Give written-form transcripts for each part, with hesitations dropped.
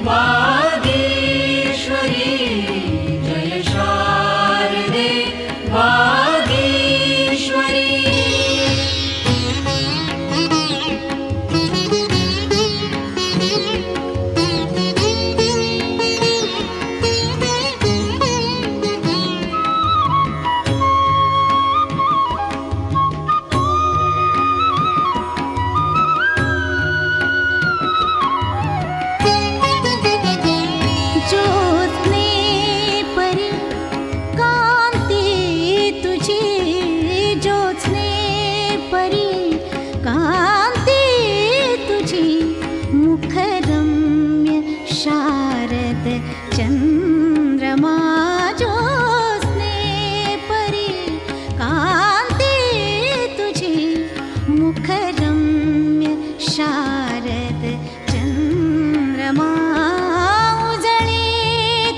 वागीश्वरी जय शारदे वागीश्वरी। चंद्रमा ज्योत्स्ने परी कांती तुझी मुखरम्य शारद चंद्रमा उजळे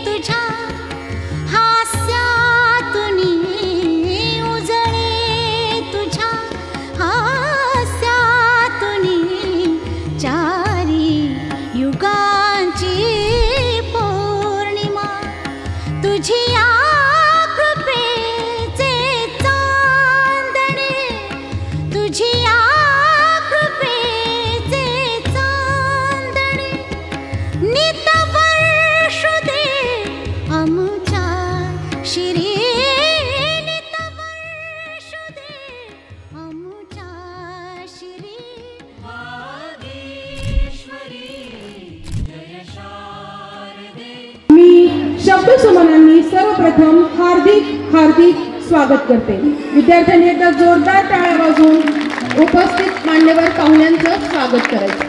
तुझ्या हास्यातुनी उजळे तुझ्या हास्यातुनी चारी युगांची तुझी या कृपेचे चांदणे तुझी या कृपेचे चांदणे नित वर्षू दे आमच्या शिरी नित वर्षू दे आमच्या शिरी। वागीश्वरी जय शारदे। शब्दसुमनांनी सर्वप्रथम हार्दिक हार्दिक स्वागत करते। विद्यार्थ्यांनी एकदा जोरदार टाळ्या वाजवून उपस्थित मान्यवर पाहुण्यांचं स्वागत करायचं।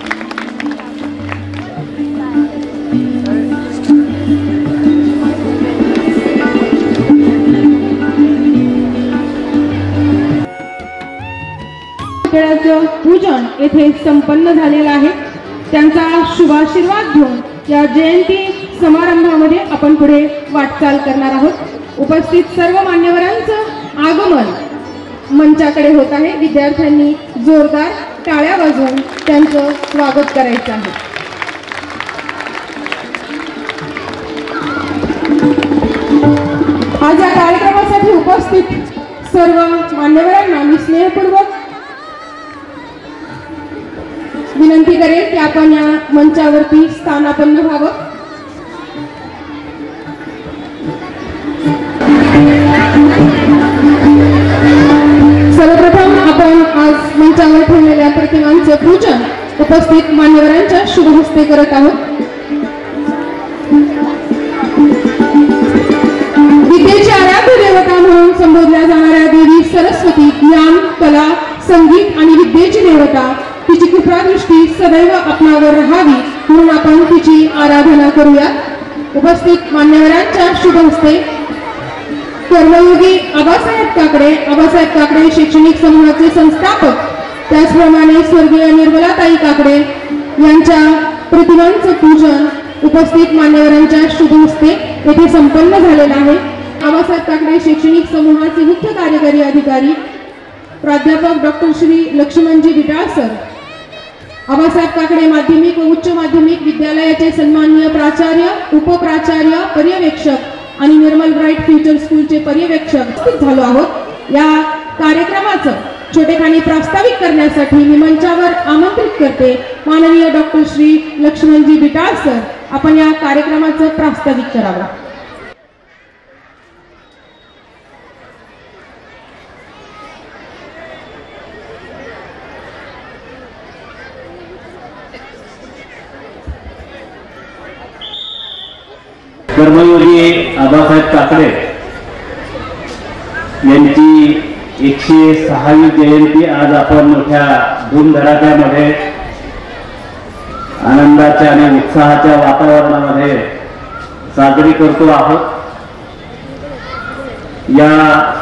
खेळाचं पूजन येथे संपन्न झालेलं आहे। त्यांचा शुभाशीर्वाद घेऊन या जयंती समारंभामध्ये आपण पुढे वाटचाल करणार आहोत। उपस्थित सर्व मान्यवरांचं आगमन मंचाकडे होत आहे। विद्यार्थ्यांनी जोरदार टाळ्या वाजवून त्यांचं स्वागत करायचं आहे। आज या कार्यक्रमासाठी उपस्थित सर्व मान्यवरांना मी स्नेहपूर्वक विनंती करेन की आपण या मंचावरती स्थानापन्न व्हावं। सर्वप्रथम आपण आज मंचावर ठेवलेल्या प्रतिमांचे पूजन उपस्थित मान्यवरांच्या शुभ हस्ते करत आहोत। विद्येची आराध्य देवता म्हणून संबोधल्या जाणाऱ्या देवी सरस्वती ज्ञान कला संगीत आणि विद्येची देवता तिची कृपादृष्टी सदैव आपणावर राहावी म्हणून आपण तिची आराधना करूया। उपस्थित मान्यवरांच्या शुभ हस्ते कर्मयोगी आबासाहेब काकडे शैक्षणिक समूहाचे संस्थापक त्याचप्रमाणे स्वर्गीय निर्मलाताई काकडे यांच्या प्रतिमांचं पूजन उपस्थित मान्यवरांच्या शुभ हस्ते येथे संपन्न झालेलं आहे। आबासाहेब काकडे शैक्षणिक समूहाचे मुख्य कार्यकारी अधिकारी प्राध्यापक डॉक्टर श्री लक्ष्मणजी बिटाळ सर, आबासाहेब काकडे माध्यमिक व उच्च माध्यमिक विद्यालयाचे सन्माननीय प्राचार्य उपप्राचार्य पर्यवेक्षक आणि निर्मल ब्राईट फ्युचर स्कूलचे पर्यवेक्षक उपस्थित झालो आहोत। या कार्यक्रमाचं छोटेखानी प्रास्ताविक करण्यासाठी मी मंचावर आमंत्रित करते माननीय डॉक्टर श्री लक्ष्मणजी बिटाळ सर, आपण या कार्यक्रमाचं प्रास्ताविक करावं। कर्मयोगी आबासाहेब काकडे यांची 106वी जयंती आज आपण मोठ्या धूमधडाक्यामध्ये आनंदाच्या आणि उत्साहाच्या वातावरणामध्ये साजरी करतो आहोत। या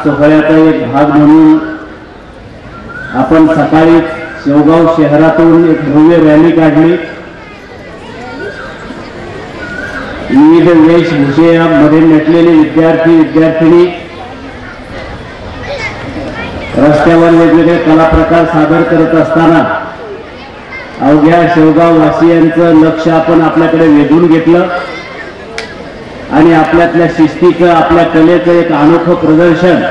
सोहळ्याचा एक भाग म्हणून आपण सकाळी शेवगाव शहरातून एक भव्य रॅली काढली। विविध वेशभूषेमध्ये नटलेले विद्यार्थी विद्यार्थिनी रस्त्यावर वेगवेगळे कला प्रकार सादर करत असताना अवघ्या शेवगाव वासियांचं लक्ष आपण आपल्याकडे वेधून घेतलं आणि आपल्यातल्या शिस्तीचं, आपल्या कलेचं एक अनोखं प्रदर्शन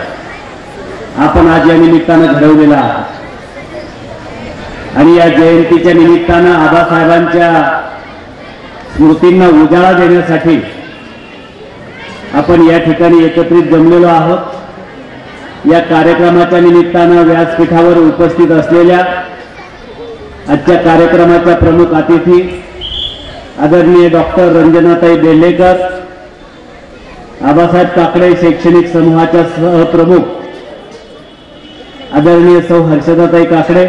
आपण आज या निमित्तानं घडवलेलं आहे. आणि या जयंतीच्या निमित्तानं आबासाहेबांच्या स्मृतींना उजाळा देण्यासाठी आपण या ठिकाणी एकत्रित जमलेलो आहोत. या कार्यक्रमाच्या निमित्तानं व्यासपीठावर उपस्थित असलेल्या आजच्या कार्यक्रमाच्या प्रमुख अतिथी आदरणीय डॉक्टर रंजनाताई बेल्लेकर, आबासाहेब काकडे शैक्षणिक समूहाच्या सहप्रमुख आदरणीय सौ हर्षदाताई काकडे,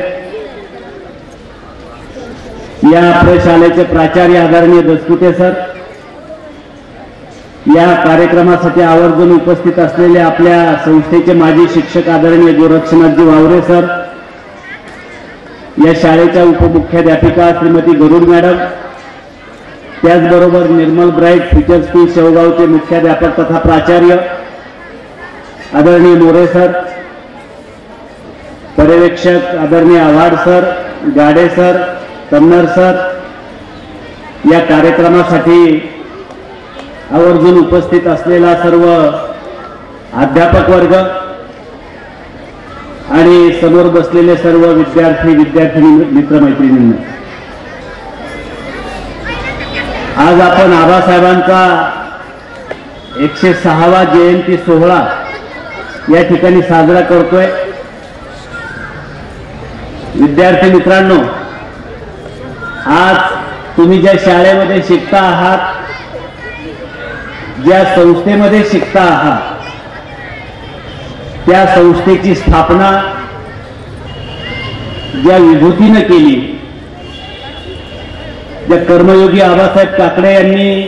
या प्रशालेचे प्राचार्य आदरणीय दसकुटे सर, या कार्यक्रमासाठी आवर्जून उपस्थित असलेले आपल्या संस्थेचे माजी शिक्षक आदरणीय गोरक्षनाथजी वावरे सर, या शाळेच्या उपमुख्याध्यापिका श्रीमती गरुड मॅडम, त्याचबरोबर निर्मल ब्राईट फ्युचर स्कूल शेवगावचे मुख्याध्यापक तथा प्राचार्य आदरणीय मोरे सर, पर्यवेक्षक आदरणीय आव्हाड सर, गाडे सर, कन्नर सर, या कार्यक्रमासाठी आवर्जून उपस्थित असलेला सर्व अध्यापक वर्ग आणि समोर बसलेले सर्व विद्यार्थी विद्यार्थिनी मित्रमैत्रिणींना, आज आपण आबासाहेबांचा 106वा जयंती सोहळा या ठिकाणी साजरा करतोय. विद्यार्थी मित्रांनो, आज तुम्ही ज्या शाळेमध्ये शिकता आहात, ज्या संस्थेमध्ये शिकता आहात, त्या संस्थेची स्थापना ज्या विभूतीनं केली, ज्या कर्मयोगी आबासाहेब काकडे यांनी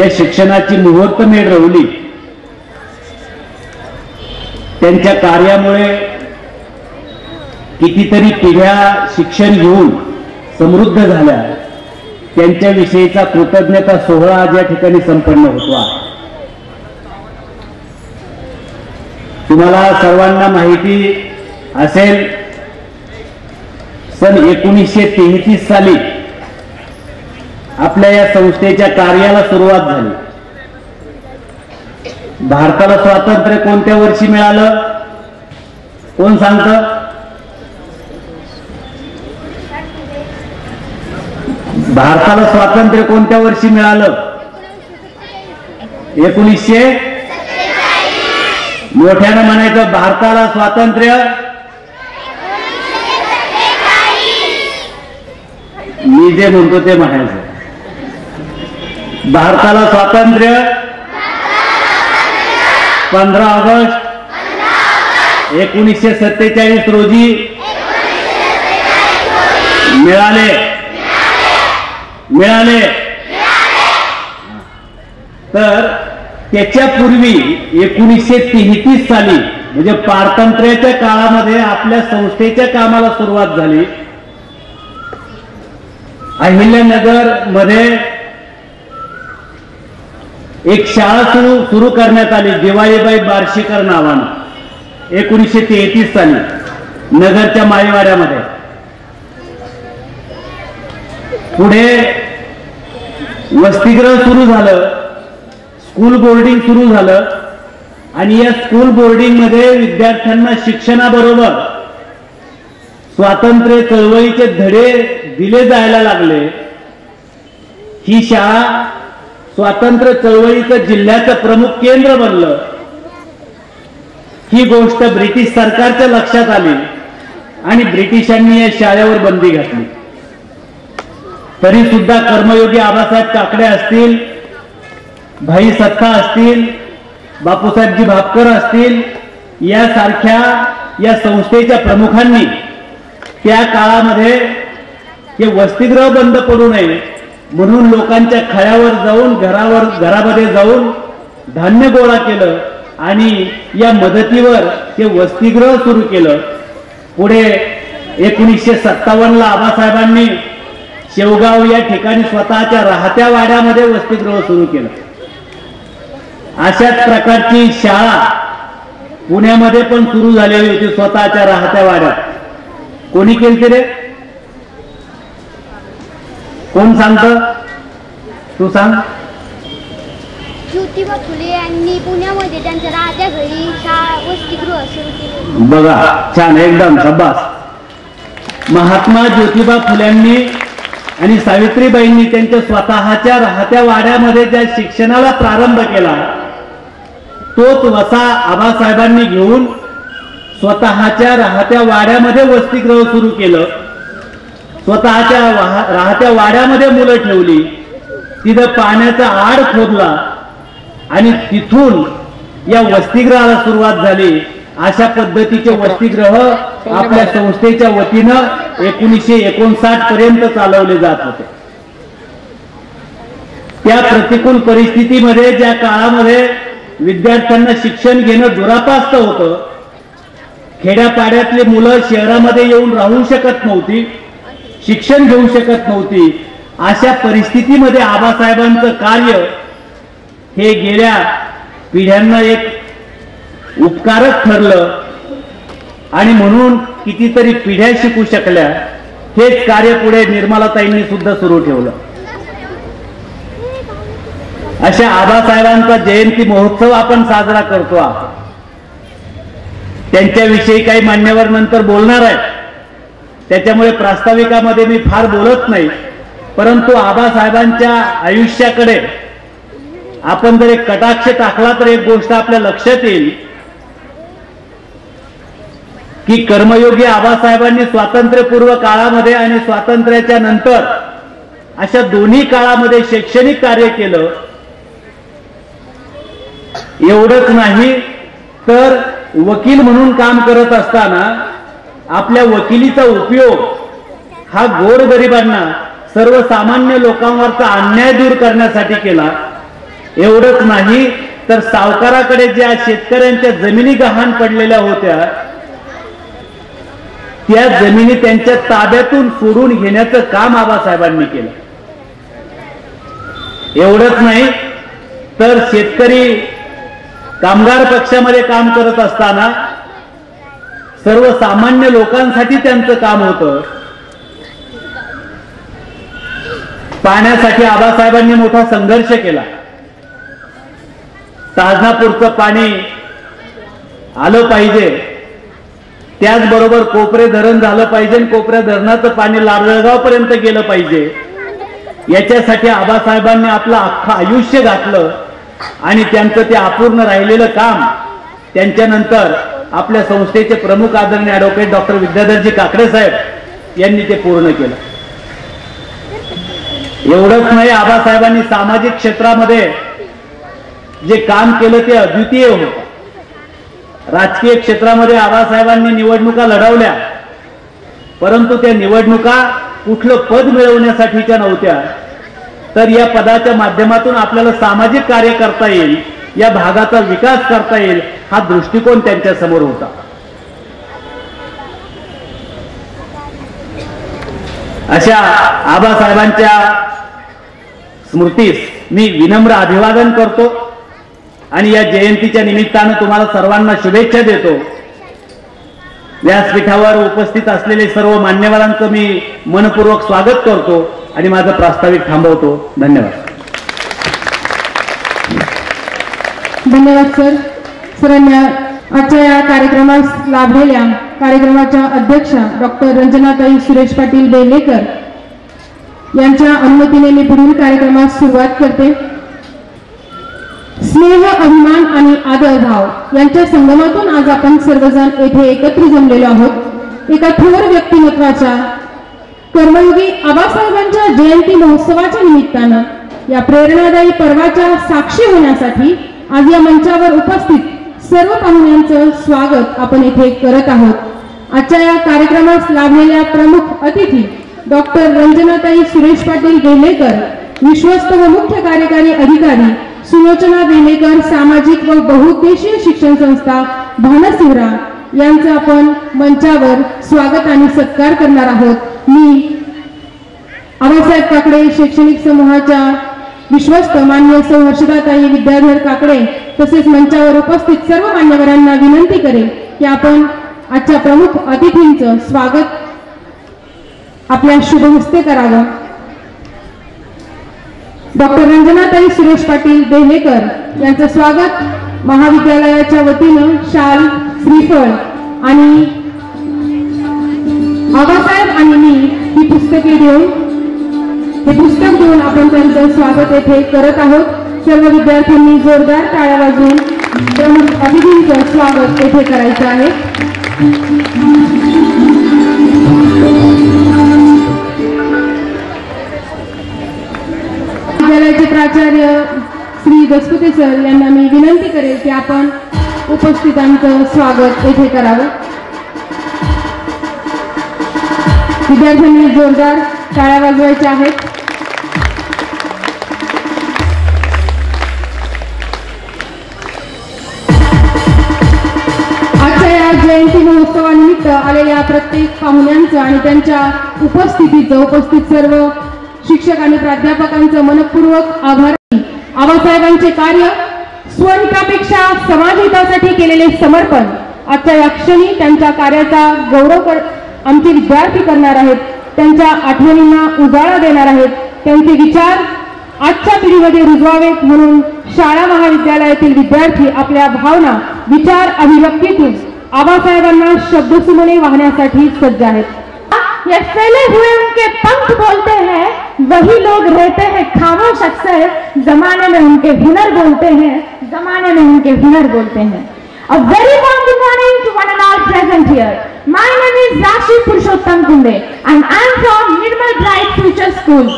या शिक्षणाची मुहूर्तमेढ रोवली, त्यांच्या कार्यामुळे कितीतरी पिढ्या शिक्षण घेऊन समृद्ध झाल्या, त्यांच्याविषयीचा कृतज्ञता सोहळा आज या ठिकाणी संपन्न होतो आहे. तुम्हाला सर्वांना माहिती असेल, सन 1933 साली आपल्या या संस्थेच्या कार्याला सुरुवात झाली. भारताला स्वातंत्र्य कोणत्या वर्षी मिळालं, कोण सांगतं? भारताला स्वातंत्र्य कोणत्या वर्षी मिळालं? 1947. मोठ्यानं म्हणायचं, भारताला स्वातंत्र्य. मी जे म्हणतो ते म्हणायचं, भारताला स्वातंत्र्य 15 ऑगस्ट 1947 रोजी मिळाले. तर त्याच्यापूर्वी 1933 साली म्हणजे पारतंत्र्याच्या काळामध्ये आपल्या संस्थेच्या कामाला सुरुवात झाली. अहिल्यानगर मध्ये एक शाळा सुरू करण्यात आली, दिवाळीबाई बार्शीकर नावानं, 1933 साली नगरच्या माळीवाड्यामध्ये. पुढे वसतिगृह सुरू झालं, स्कूल बोर्डिंग सुरू झालं आणि या स्कूल बोर्डिंग मध्ये विद्यार्थ्यांना शिक्षणाबरोबर स्वातंत्र्य चळवळीचे धडे दिले जायला लागले. ही शाळा स्वातंत्र्य चळवळीचं जिल्ह्याचं प्रमुख केंद्र बनलं. ही गोष्ट ब्रिटिश सरकारच्या लक्षात आली आणि ब्रिटिशांनी या शाळेवर बंदी घातली. तरी सुद्धा कर्मयोगी आबासाहेब काकडे असतील, भाई सत्ता असतील, बापूसाहेबजी भापकर असतील, यासारख्या या संस्थेच्या प्रमुखांनी त्या काळामध्ये हे वसतिगृह बंद पडू नये म्हणून लोकांच्या खळ्यावर जाऊन घरामध्ये जाऊन धान्य गोळा केलं आणि या मदतीवर ते वसतिगृह सुरू केलं. पुढे 1957 ला आबासाहेबांनी शेवगाव या ठिकाणी स्वतःच्या राहत्या वाड्यामध्ये वसतिगृह सुरू केलं. अशाच प्रकारची शाळा पुण्यामध्ये पण सुरू झालेली होती स्वतःच्या राहत्या वाड्यात. कोणी केली रे? कोण सांगत? तू सांग. ज्योतिबा फुले यांनी पुण्यामध्ये त्यांच्या राहत्या घरी वसतिगृह सुरू केले. बघा, छान, एकदम शाबास. महात्मा ज्योतिबा फुल्यांनी आणि सावित्रीबाईंनी त्यांच्या स्वतःच्या राहत्या वाड्यामध्ये ज्या शिक्षणाला प्रारंभ केला तोच वसा आबासाहेबांनी घेऊन स्वतःच्या राहत्या वाड्यामध्ये वसतिगृह सुरू केलं. स्वतःच्या राहत्या वाड्यामध्ये मुलं ठेवली, तिथं पाण्याचा आड खोदला आणि तिथून या वसतिगृहाला सुरुवात झाली. अशा पद्धतीचे वसतिगृह आपल्या संस्थेच्या वतीनं 1959 पर्यंत चालवले जात होते. त्या प्रतिकूल परिस्थितीमध्ये ज्या काळामध्ये विद्यार्थ्यांना शिक्षण घेणं दुरापास्त होतं, खेड्यापाड्यातली मुलं शहरामध्ये येऊन राहू शकत नव्हती, शिक्षण घेऊ शकत नव्हती, अशा परिस्थितीमध्ये आबासाहेबांचं कार्य हे गेल्या पिढ्यांना एक उपकारक ठरलं आणि म्हणून कितीतरी पिढ्या शिकू शकल्या. हेच कार्य पुढे निर्मलाताईंनी सुद्धा सुरू ठेवलं. अशा आबासाहेबांचा जयंती महोत्सव आपण साजरा करतो आहोत. त्यांच्याविषयी काही मान्यवर नंतर बोलणार आहेत, त्याच्यामुळे प्रास्ताविकामध्ये मी फार बोलत नाही. परंतु आबासाहेबांच्या आयुष्याकडे आपण जर एक कटाक्ष टाकला तर एक गोष्ट आपल्या लक्षात येईल की कर्मयोगी आबासाहेबांनी स्वातंत्र्यपूर्व काळामध्ये आणि स्वातंत्र्याच्या नंतर अशा दोन्ही काळामध्ये शैक्षणिक कार्य केलं. एवढंच नाही तर वकील म्हणून काम करत असताना आपल्या वकिलीचा उपयोग हा गोरगरिबांना, सर्वसामान्य लोकांवरचा अन्याय दूर करण्यासाठी केला. एवढंच नाही तर सावकाराकडे ज्या शेतकऱ्यांच्या जमिनी गहाण पडलेल्या होत्या त्या जमिनी त्यांच्या ताब्यातून सोडून घेण्याचं काम आबासाहेबांनी केलं. एवढंच नाही तर शेतकरी कामगार पक्षामध्ये काम करत असताना सर्वसामान्य लोकांसाठी त्यांचं काम होतं. पाण्यासाठी आबासाहेबांनी मोठा संघर्ष केला. ताजनापूरचं पाणी आलं पाहिजे, त्याचबरोबर कोपरे धरण झालं पाहिजे, कोपऱ्या धरणाचं पाणी लाडजळगाव पर्यंत गेलं पाहिजे. याच्यासाठी आबासाहेबांनी आपलं अख्खं आयुष्य घातलं आणि त्यांचं ते अपूर्ण राहिलेलं काम त्यांच्यानंतर आपल्या संस्थेचे प्रमुख आदरणीय ॲडव्होकेट डॉक्टर विद्याधरजी काकडे साहेब यांनी ते पूर्ण केलं. एवढंच नाही, आबासाहेबांनी सामाजिक क्षेत्रामध्ये जे काम केलं ते अद्वितीय होतं. राजकीय क्षेत्रामध्ये आबासाहेबांनी निवडणुका लढवल्या, परंतु त्या निवडणुका कुठलं पद मिळवण्यासाठीच्या नव्हत्या, तर या पदाच्या माध्यमातून आपल्याला सामाजिक कार्य करता येईल, या भागाचा विकास करता येईल, हा दृष्टिकोन त्यांच्या समोर होता. अशा आबासाहेबांच्या स्मृतीस मी विनम्र अभिवादन करतो आणि या जयंतीच्या निमित्तानं तुम्हाला सर्वांना शुभेच्छा देतो. व्यासपीठावर उपस्थित असलेले सर्व मान्यवरांचं मी मनपूर्वक स्वागत करतो आणि माझं प्रास्ताविक थांबवतो. धन्यवाद. धन्यवाद सर. सरांना आजच्या या कार्यक्रमास लाभलेल्या कार्यक्रमाच्या अध्यक्षा डॉक्टर रंजनाताई सुरेश पाटील बेलेकर यांच्या अनुमतीने मी पुढील कार्यक्रमास सुरुवात करते. स्नेह, अभिमान आणि आदर भाव यांच्या संगमातून आज आपण सर्वजण येथे एकत्र जमलेलो आहोत. एका थोर व्यक्तिमत्वाच्या कर्मयोगी आबासाहेबांच्या जयंती महोत्सवाच्या निमित्तानं या प्रेरणादायी पर्वाच्या साक्षी होण्यासाठी आज या मंचावर उपस्थित सर्व पाहुण्यांचं स्वागत आपण येथे करत आहोत. आजच्या या कार्यक्रमास लाभलेल्या प्रमुख अतिथी डॉक्टर रंजनाताई सुरेश पाटील बेलेकर, विश्वस्त व मुख्य कार्यकारी अधिकारी सुलोचना बेलेकर, सामाजिक व बहुउद्देशीय शिक्षण संस्था भानसिवरा यांचं आपण मंचावर स्वागत आणि सत्कार करणार आहोत. मी आबासाहेब काकडे शैक्षणिक समूहाच्या विश्वस्त मान्य सौ हर्षदाताई विद्याधर काकडे तसेच मंचावर उपस्थित सर्व मान्यवरांना विनंती करेन की आपण आजच्या प्रमुख अतिथींचं स्वागत आपल्या शुभ हस्ते करावं. डॉक्टर रंजनाताई सुरेश पाटील देहेकर यांचं स्वागत महाविद्यालयाच्या वतीनं शाल, श्रीफळ आणि आबासाहेब आणि मी ही पुस्तके देऊन हे पुस्तक देऊन आपण त्यांचं स्वागत येथे करत आहोत. सर्व विद्यार्थ्यांनी जोरदार टाळ्या वाजवून प्रमुख अतिथींचं स्वागत येथे करायचं आहे. विद्यालयाचे प्राचार्य श्री दसपुते सर यांना मी विनंती करेल की आपण उपस्थितांचं स्वागत येथे करावं. विद्यार्थ्यांनी जोरदार टाळ्या वाजवायच्या आहेत. आजच्या या जयंती महोत्सवानिमित्त आलेल्या प्रत्येक पाहुण्यांचं आणि त्यांच्या उपस्थित सर्व शिक्षक आणि प्राध्यापकांचं मनपूर्वक आभार. आबासाहेबांचे कार्य स्वहितापेक्षा समाजहितासाठी केलेले समर्पण आजच्या या क्षणी त्यांच्या कार्याचा गौरव आमचे विद्यार्थी करणार आहेत. त्यांच्या आठवणींना उजाळा देणार आहेत. त्यांचे विचार आजच्या पिढीमध्ये रुजवावेत म्हणून शाळा महाविद्यालयातील विद्यार्थी आपल्या भावना, विचार, अभिव्यक्तीतून आबासाहेबांना शब्दसुमने वाहण्यासाठी सज्ज आहेत. ये फैले हुए उनके पंख बोलते हैं, वही लोग रहते हैं खामोश अक्सर, जमाने में उनके हुनर बोलते हैं, जमाने में उनके हुनर बोलते हैं. A very warm good morning to one and all present here. My name is Rashi Purushottam Kunde and I am from Nirmal Bright Future School,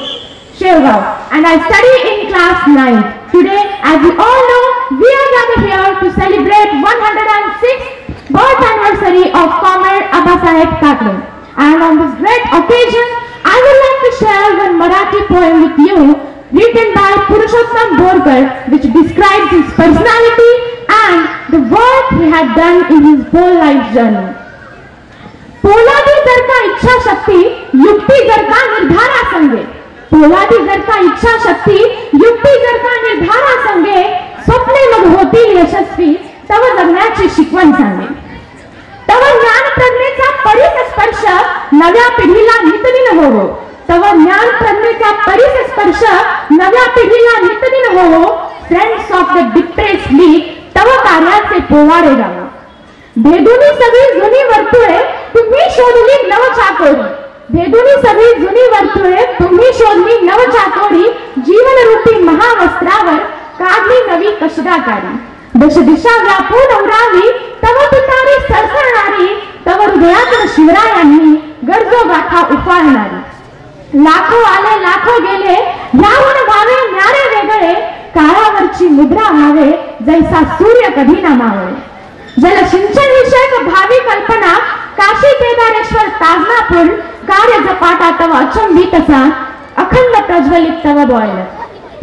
Shergaon, and I study in class 9. Today, as we all know, we are gathered here to celebrate 106th birth anniversary of Comrade Abasaheb Takle. And on this great occasion, I would like to share one Marathi poem with you, written by Purushottam Borkar, which describes his personality and the work he had done in his whole life journey. पोलादी जर का इच्छा शक्ती, युक्ती जर का निर्धारा संगे, पोलादी जर का इच्छा शक्ती, युक्ती जर का निर्धारा संगे, स्वप्ने मग होतील यशस्वी, तव जगण्याची शिकवण सांगे. तव ज्ञान प्रज्ञेचा परिस्पर्श नव्या पिढीला नितदिन होवो. तव ज्ञान प्रज्ञेचा परिस्पर्श नव्या पिढीला नितदिन होवो. Friends of the depressed league, तव कार्याचे पोवाडे गावो. भेदुनी सगळी जुनी वर्तुळे, तुम्ही शोधली नव चाकोरी. भेदुनी सगळी जुनी वर्तुळे, तुम्ही शोधली नव चाकोरी. जीवनरूपी महावस्त्रावर काढली नवी कशदाकारी. दश दिशा व्यापून उरावी, तव तुतारी सरसरणारी. तव हृदयातून शिवरायांनी गरजो गाथा उफाळणारी. लाखो आले लाखो गेले, याहून व्हावे न्यारे वेगळे. काळावरची मुद्रा व्हावे, जैसा सूर्य कधी ना मावळे. जलसिंचन विषयक भावी कल्पना, काशी केदारेश्वर ताजनापूर. कार्य झपाटा तव अचंबित असा, अखंड प्रज्वलित तव बॉयलर.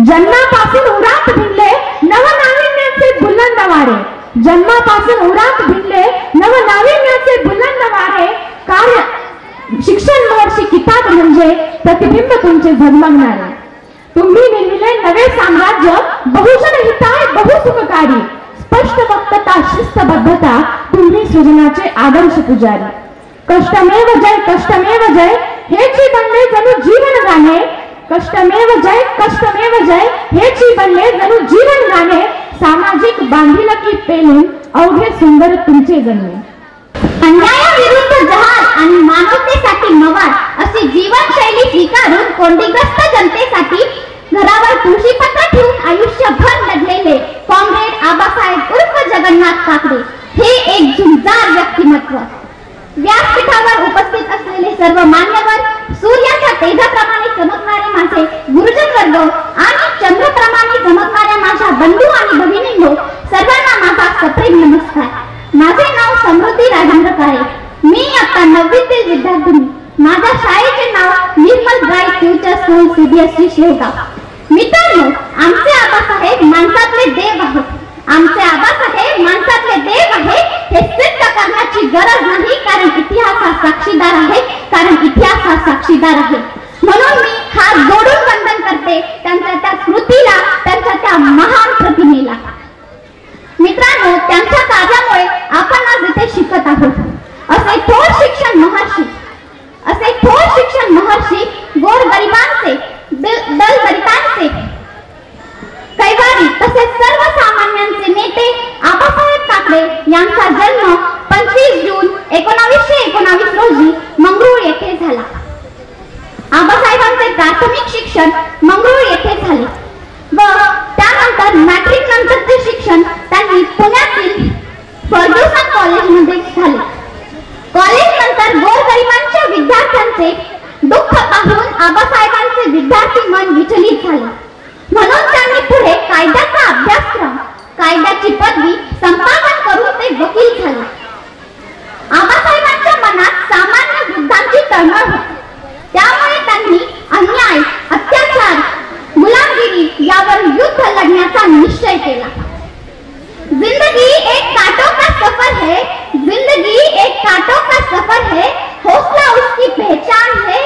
जन्मापासून उरात भिनले नवनाविन्याचे बुलंद वारे. जन्मापासून उरात भिनले नवनाविन्याचे बुलंद वारे. कार्य शिक्षण महर्षी किताब म्हणजे प्रतिबिंब तुमचे झगमगणारे. तुम्ही निर्मिले नवे साम्राज्य, बहुजन हिताय बहुसुखकारी. स्पष्ट वक्तता, शिस्तबद्धता, तुम्ही सृजनाचे आदर्श पुजारी. कष्टमेव जय, कष्टमेव जय, हेची बनले जणू जीवन गाणे. कष्टमेव जय, कष्टमेव जय, हेची बनले जणू जीवन गाणे. सामाजिक बांधिलकी पेलून अवघे सुंदर तुमचे जन्मे. अन्यायाविरुद्ध जहाल आणि मानवतेसाठी मवाळ अशी जीवनशैली स्वीकारून कोंडीग्रस्त जनतेसाठी घरावर तुळशीपत्र ठेवून आयुष्यभर लढलेले कॉम्रेड आबासाहेब उर्फ जगन्नाथ काकडे हे एक झुंजार व्यक्तिमत्व. व्यासपीठावर उपस्थित असलेले सर्व मान्यवर, सूर्याच्या तेजाप्रमाणे चमकणारे माझे गुरुजन वर्ग आणि चंद्राप्रमाणे चमकणाऱ्या माझ्या बंधू आणि भगिनींनो, सर्वांना माझा सप्रेम नमस्कार. माझे नाव समृद्धी राजेंद्र काळे. मी आता 9वीतील विद्यार्थिनी. माझ्या शाळेचे नाव Nirmal bright future school CBSE Shevgaon. मित्रांनो, आमचे आबासाहेब माणसातले देव आहेत. आमचे आबासाहेब माणसातले देव आहेत हे सिद्ध करण्याची गरज नाही, कारण इतिहास हा साक्षीदार आहे. कारण इतिहास हा साक्षीदार आहे. म्हणून मी हात जोडून वंदन करते त्यांच्या त्या स्मृतीला, त्यांच्या त्या महान प्रतिमेला. मित्रांनो, त्यांच्या कार्यामुळे आपण आज इथे शिकत आहोत. असे थोर शिक्षण महर्षी, असे थोर शिक्षण महर्षी गोरगरिबांचे, दलदलितांचे, रोजी मंगरूळ येथे झाला. आबासाहेबांचे प्राथमिक शिक्षण मंगरूळ येथे झाले व त्यानंतर मॅट्रिक नंतरचे शिक्षण त्यांनी पुण्यातील फर्ग्युसन कॉलेजमध्ये झाले. कॉलेज नंतर गोरगरिबांच्या विद्यार्थ्यांचे दुःख पाहून आबासाहेबांचे विद्यार्थी मन विचलित झाले, म्हणून त्यांनी पुढे कायद्याचा अभ्यासक्रम, कायद्याची पदवी संपादन करून ते वकील झाले. आबासाहेबांच्या मनात सामान्य बुद्धांची तळमळ होती, त्यामुळे त्यांनी अन्याय, अत्याचार, गुलामगिरी यावर युद्ध लढण्याचा निश्चय केला. जिंदगी एक कांटों का सफर है, जिंदगी एक कांटों का सफर है, हौसला उसकी पहचान है,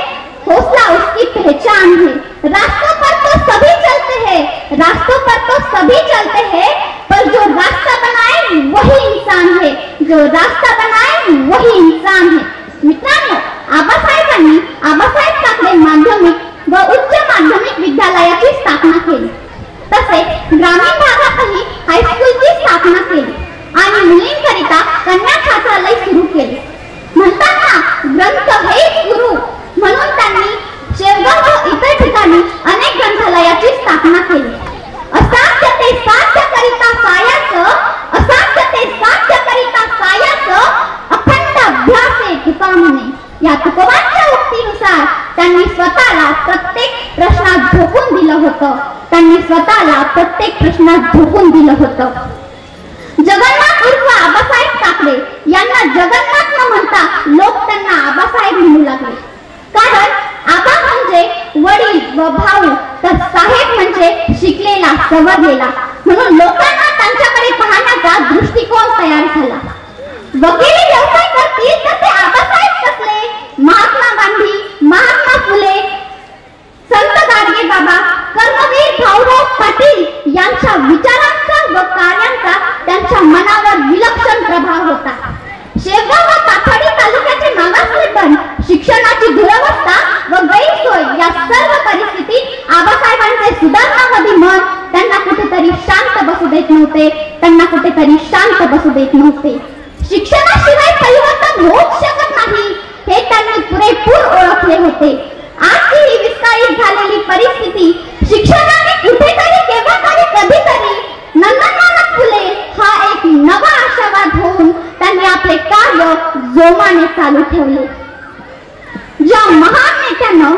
हौसला उसकी पहचान है. रास्तों पर तो सभी चलते हैं, रास्तों पर तो सभी चलते हैं, पर जो रास्ता बनाए वही इंसान है, जो रास्ता बनाए वही इंसान है. मित्रांनो, आबासाहेबांनी आबासाहेब काकडे माध्यमिक व उच्च माध्यमिक विद्यालयाची स्थापना केली. तसेच ग्रामीण भागातही हायस्कूलची स्थापना केली आणि मुलींकरिता कन्या छात्रालय सुरू केले. म्हणतात ना, ग्रंथ हेच गुरु, म्हणून त्यांनी शेवगाव व इतर ठिकाणी अनेक ग्रंथालयाची स्थापना केली. असाध्य ते साध्य करिता सायाचं, असाध्य ते साध्य करिता सायाचं, अखंड अभ्यासे तुका म्हणे. या तुकोबांच्या उक्तीनुसार त्यांनी स्वतःला प्रत्येक प्रश्नात झोकून दिलं होतं. त्यांनी स्वतःला प्रत्येक प्रश्नात झोकून दिलं होतं. जगन्नाथ उर्फ आबासाहेब काकडे यांना जगन्नाथ न म्हणता लोक त्यांना आबासाहेब म्हणू लागले. कारण आबा म्हणजे वडील व भाऊ, तर साहेब म्हणजे शिकलेला, सवरलेला, म्हणून लोकांना त्यांच्याकडे पाहण्याचा दृष्टिकोन तयार झाला. वकिली व्यवसाय करतील तर ते आबासाहेब कसले? महात्मा गांधी, महात्मा फुले, संत गाडगे बाबा, कर्मवीर भाऊराव पाटील यांच्या विचारांचा व कार्यांचा त्यांच्या मनावर विलक्षण प्रभाव होता. शेवगाव व काठाडी तालुक्याचे मागासलेपण, शिक्षणाची दुरवस्था व गैरसोय या सर्व परिस्थितीत आबासाहेबांचे सुधारणावादी मन त्यांना कुठेतरी शांत बसू देत नव्हते, त्यांना कुठेतरी शांत बसू देत नव्हते. शिक्षणाशिवाय परिवर्तन होऊच शकत नाही हे त्यांनी पुरेपूर ओळखले होते. आजची ही विस्तारित झालेली परिस्थिती शिक्षणाने कुठेतरी, केव्हा तरी, कधीतरी नंदननाथ फुले हा एक नवा आशावाद होऊन त्यांनी आपले कार्य जोमाने चालू ठेवले. ज्या महान नेत्यानं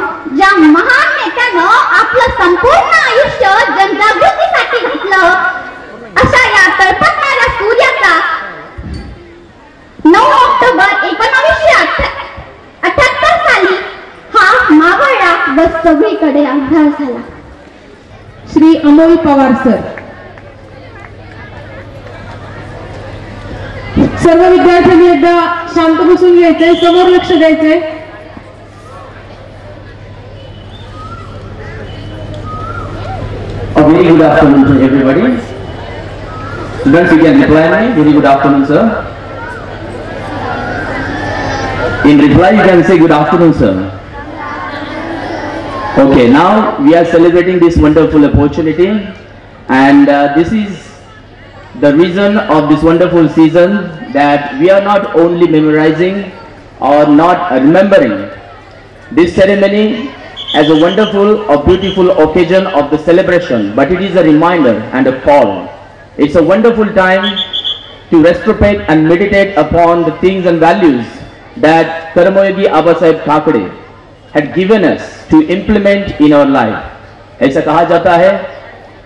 आपलं संपूर्ण आयुष्य जनजागृतीसाठी घातलं, अशा या तळपणाऱ्या सूर्याचा 9 ऑक्टोबर 1978 साली हा मावळला व सगळीकडे अंधार झाला. श्री अमोल पवार सर. सर्व विद्यार्थ्यांनी एकदा शांत बसून घ्यायचंय, समोर लक्ष द्यायचंय. A very good afternoon to everybody. Students, you can reply me. Very good afternoon, sir. In reply, you can say good afternoon, sir. Okay, now we are celebrating this wonderful opportunity, and this is the reason of this wonderful season, that we are not only memorizing or not remembering this ceremony as a wonderful or beautiful occasion of the celebration, but it is a reminder and a call. It's a wonderful time to retrospect and meditate upon the things and values that Karmayogi Abasaheb Thakre had given us to implement in our life. ऐसा कहा जाता है,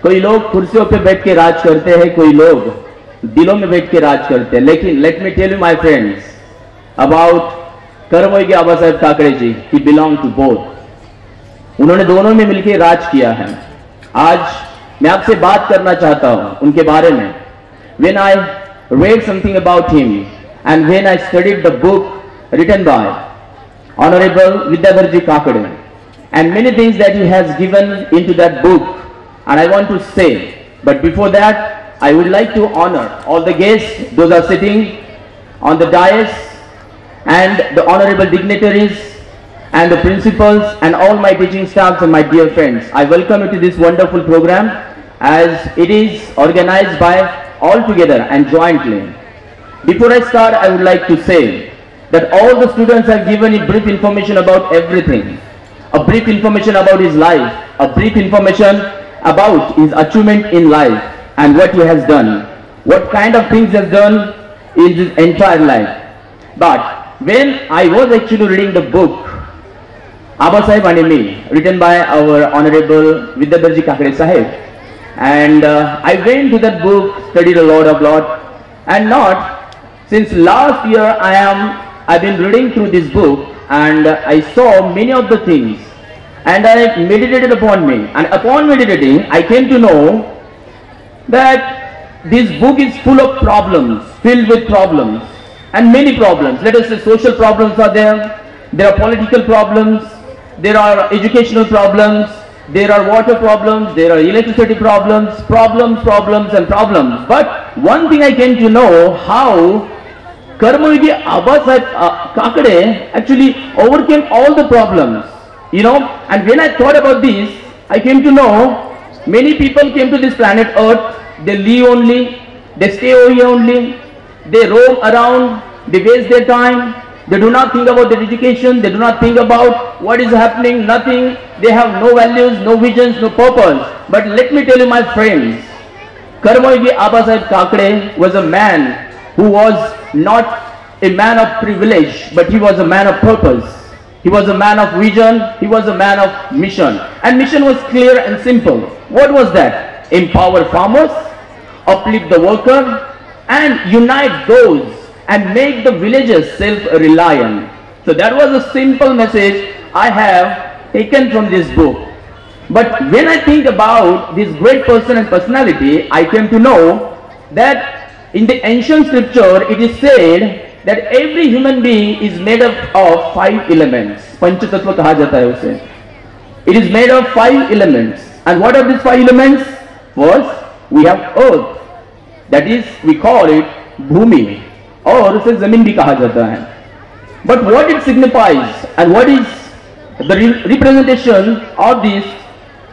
कोई लोग कुर्सियों पे बैठ के राज करते हैं, कोई लोग दिलों में बैठ के राज करते हैं. लेकिन let me tell you my friends about Karmayogi Abasaheb Thakre ji. He belonged to both. उन्होंने दोनों में मिलकर राज किया है. आज मैं आपसे बात करना चाहता हूं उनके बारे में. When I read something about him and when I studied the book written by Honorable Vidyadhar Ji Kakade, and many things that he has given into that book, and I want to say, but before that I would like to honor all the guests, those are sitting on the dais, and the honorable dignitaries and the principals and all my teaching staffs and my dear friends. I welcome you to this wonderful program as it is organized by all together and jointly. Before I start, I would like to say that all the students have given a brief information about everything. A brief information about his life, a brief information about his achievement in life and what he has done, what kind of things he has done in his entire life. But when I was actually reading the book Abasaheb and Me, written by our Honorable Vidyadarji Kakade Sahib, and I went to that book, studied a lot, and not since last year I've been reading through this book, and I saw many of the things, and I meditated upon me, and upon meditating I came to know that this book is full of problems, filled with problems, and many problems. Let us say social problems are there are political problems, there are educational problems, there are water problems, there are electricity problems. But one thing I came to know, how Karmayogi Abasaheb Kakade actually overcame all the problems, and when I thought about this, I came to know many people came to this planet Earth, they live only, they stay over here only, they roam around, they waste their time, they do not think about their education, they do not think about what is happening, nothing, they have no values, no visions, no purpose. But let me tell you, my friends, Karmayogi Abasaheb Kakade was a man who was not a man of privilege, but he was a man of purpose. He was a man of vision, he was a man of mission. And mission was clear and simple. What was that? Empower farmers, uplift the worker, and unite those and make the villagers self-reliant. So that was a simple message I have taken from this book. But when I think about this great person and personality, I came to know that in the ancient scripture it is said that every human being is made up of 5 elements. Panchatattva kaha jata hai use. It is made of 5 elements. And what are these 5 elements? First, we have earth. That is, we call it Bhumi. Or usse Zamin bhi kaha jata hai. But what it signifies and what is the representation of this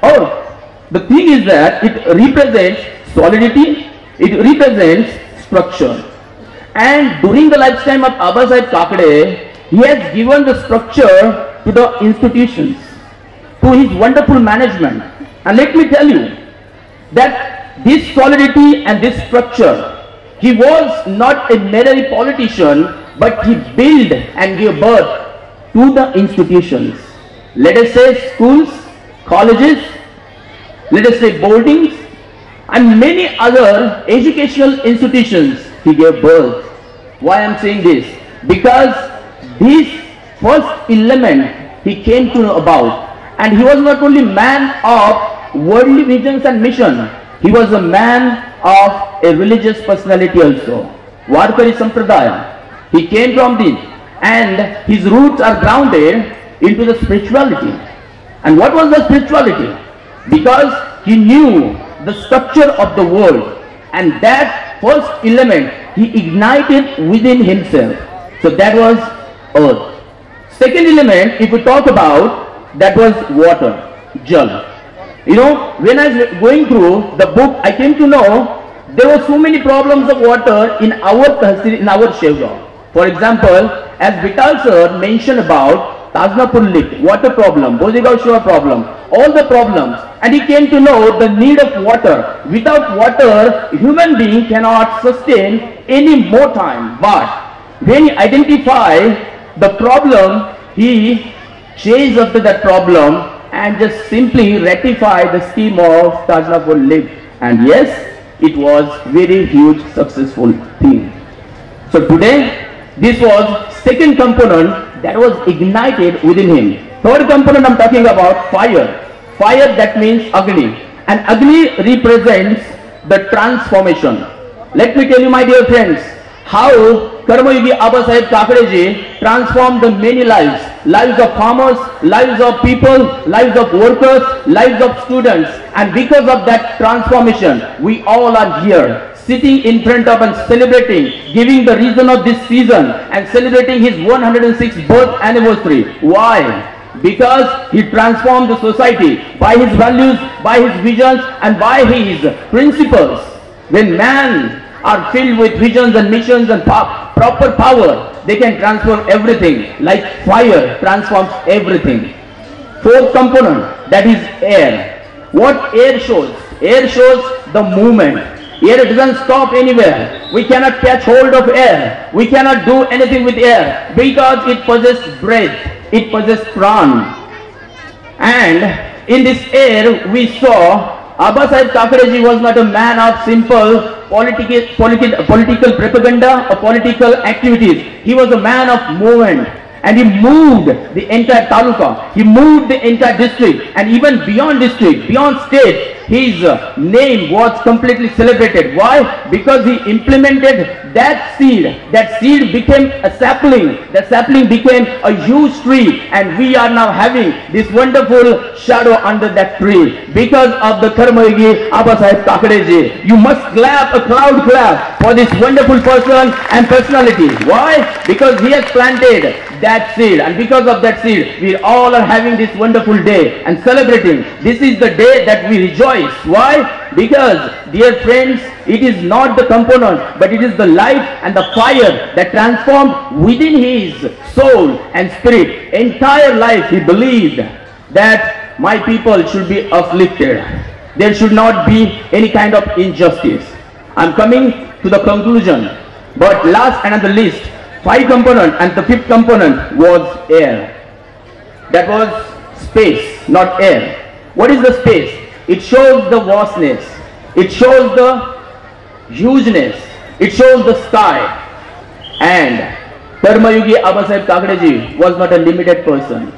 earth? The thing is that it represents solidity, it represents structure. And during the lifetime of Abasaheb Kakade, he has given the structure to the institutions, to his wonderful management. And let me tell you that this solidity and this structure, he was not a merely politician, but he built and gave birth to the institutions. Let us say schools, colleges, let us say boardings, and many other educational institutions he gave birth. Why I am saying this? Because this first element he came to know about, and he was not only man of worldly visions and mission, he was a man of a religious personality also. Warkari Sampradaya. He came from this, and his roots are grounded into the spirituality. And what was the spirituality? Because he knew the structure of the world, and that first element he ignited within himself. So that was earth. Second element, if we talk about, that was water, Jal. When I was going through the book, I came to know there were so many problems of water in our Tahsil, in our Shevgaon. For example, as Vital sir mentioned about Tajnapur Lift, water problem, Bojegaon Shiva problem, all the problems, and he came to know the need of water. Without water, human being cannot sustain any more time. But when he identified the problem, he chased after that problem and just simply ratified the scheme of Tajnapur Lift. And yes, it was very huge successful thing. So today, this was second component that was ignited within him. Third component I'm talking about, fire. Fire, that means Agni. And Agni represents the transformation. Let me tell you, my dear friends, how Karmayogi Abasaheb Kakade ji transformed the many lives. Lives of farmers, lives of people, lives of workers, lives of students. And because of that transformation, we all are here, sitting in front of and celebrating, giving the reason of this season and celebrating his 106th birth anniversary. Why? Because he transformed the society by his values, by his visions, and by his principles. When man are filled with visions and missions and proper power, they can transform everything, like fire transforms everything. Fourth component, that is air. What air shows? Air shows the movement. Air doesn't stop anywhere. We cannot catch hold of air. We cannot do anything with air because it possesses breath. It possesses pran. And in this air we saw Abasaheb Thakreji was not a man of simple political propaganda or political activities. He was a man of movement. And he moved the entire taluka, he moved the entire district, and even beyond district, beyond state, his name was completely celebrated. Why? Because he implemented that seed became a sapling, that sapling became a huge tree, and we are now having this wonderful shadow under that tree because of the Karmayogi Abasaheb Thakreji. You must clap, a crowd clap for this wonderful person and personality. Why? Because he has planted that seed, and because of that seed we all are having this wonderful day and celebrating. This is the day that we rejoice. Why? Because, dear friends, it is not the component, but it is the light and the fire that transformed within his soul and spirit. Entire life he believed that my people should be uplifted. There should not be any kind of injustice. I am coming to the conclusion, but last and not the least, 5 component, and the 5th component was air. That was space, not air. What is the space? It shows the vastness, it shows the hugeness, it shows the sky. And Karmayogi Abasaheb Thakreji was not a limited person.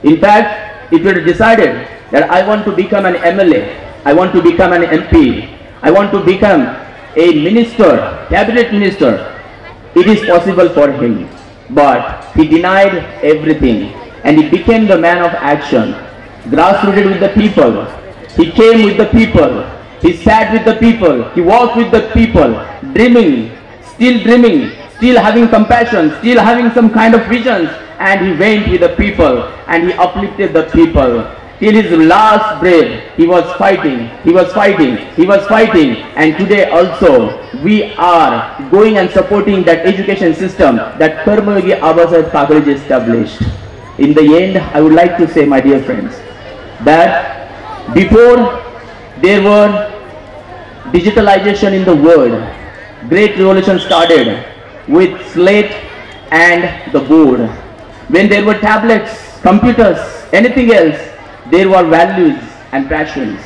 In fact, if you had decided that I want to become an MLA, I want to become an MP, I want to become a minister, cabinet minister, it is possible for him. But he denied everything and he became the man of action, grassrooted with the people. He came with the people, he sat with the people, he walked with the people, dreaming, still having compassion, still having some kind of visions, and he went with the people and he uplifted the people. Till his last breath, he was fighting, and today also we are going and supporting that education system that Karmayogi Abasaheb Thakreji established. In the end, I would like to say, my dear friends, that before there were digitalization in the world, great revolution started with slate and the board. When there were tablets, computers, anything else, there were values and passions.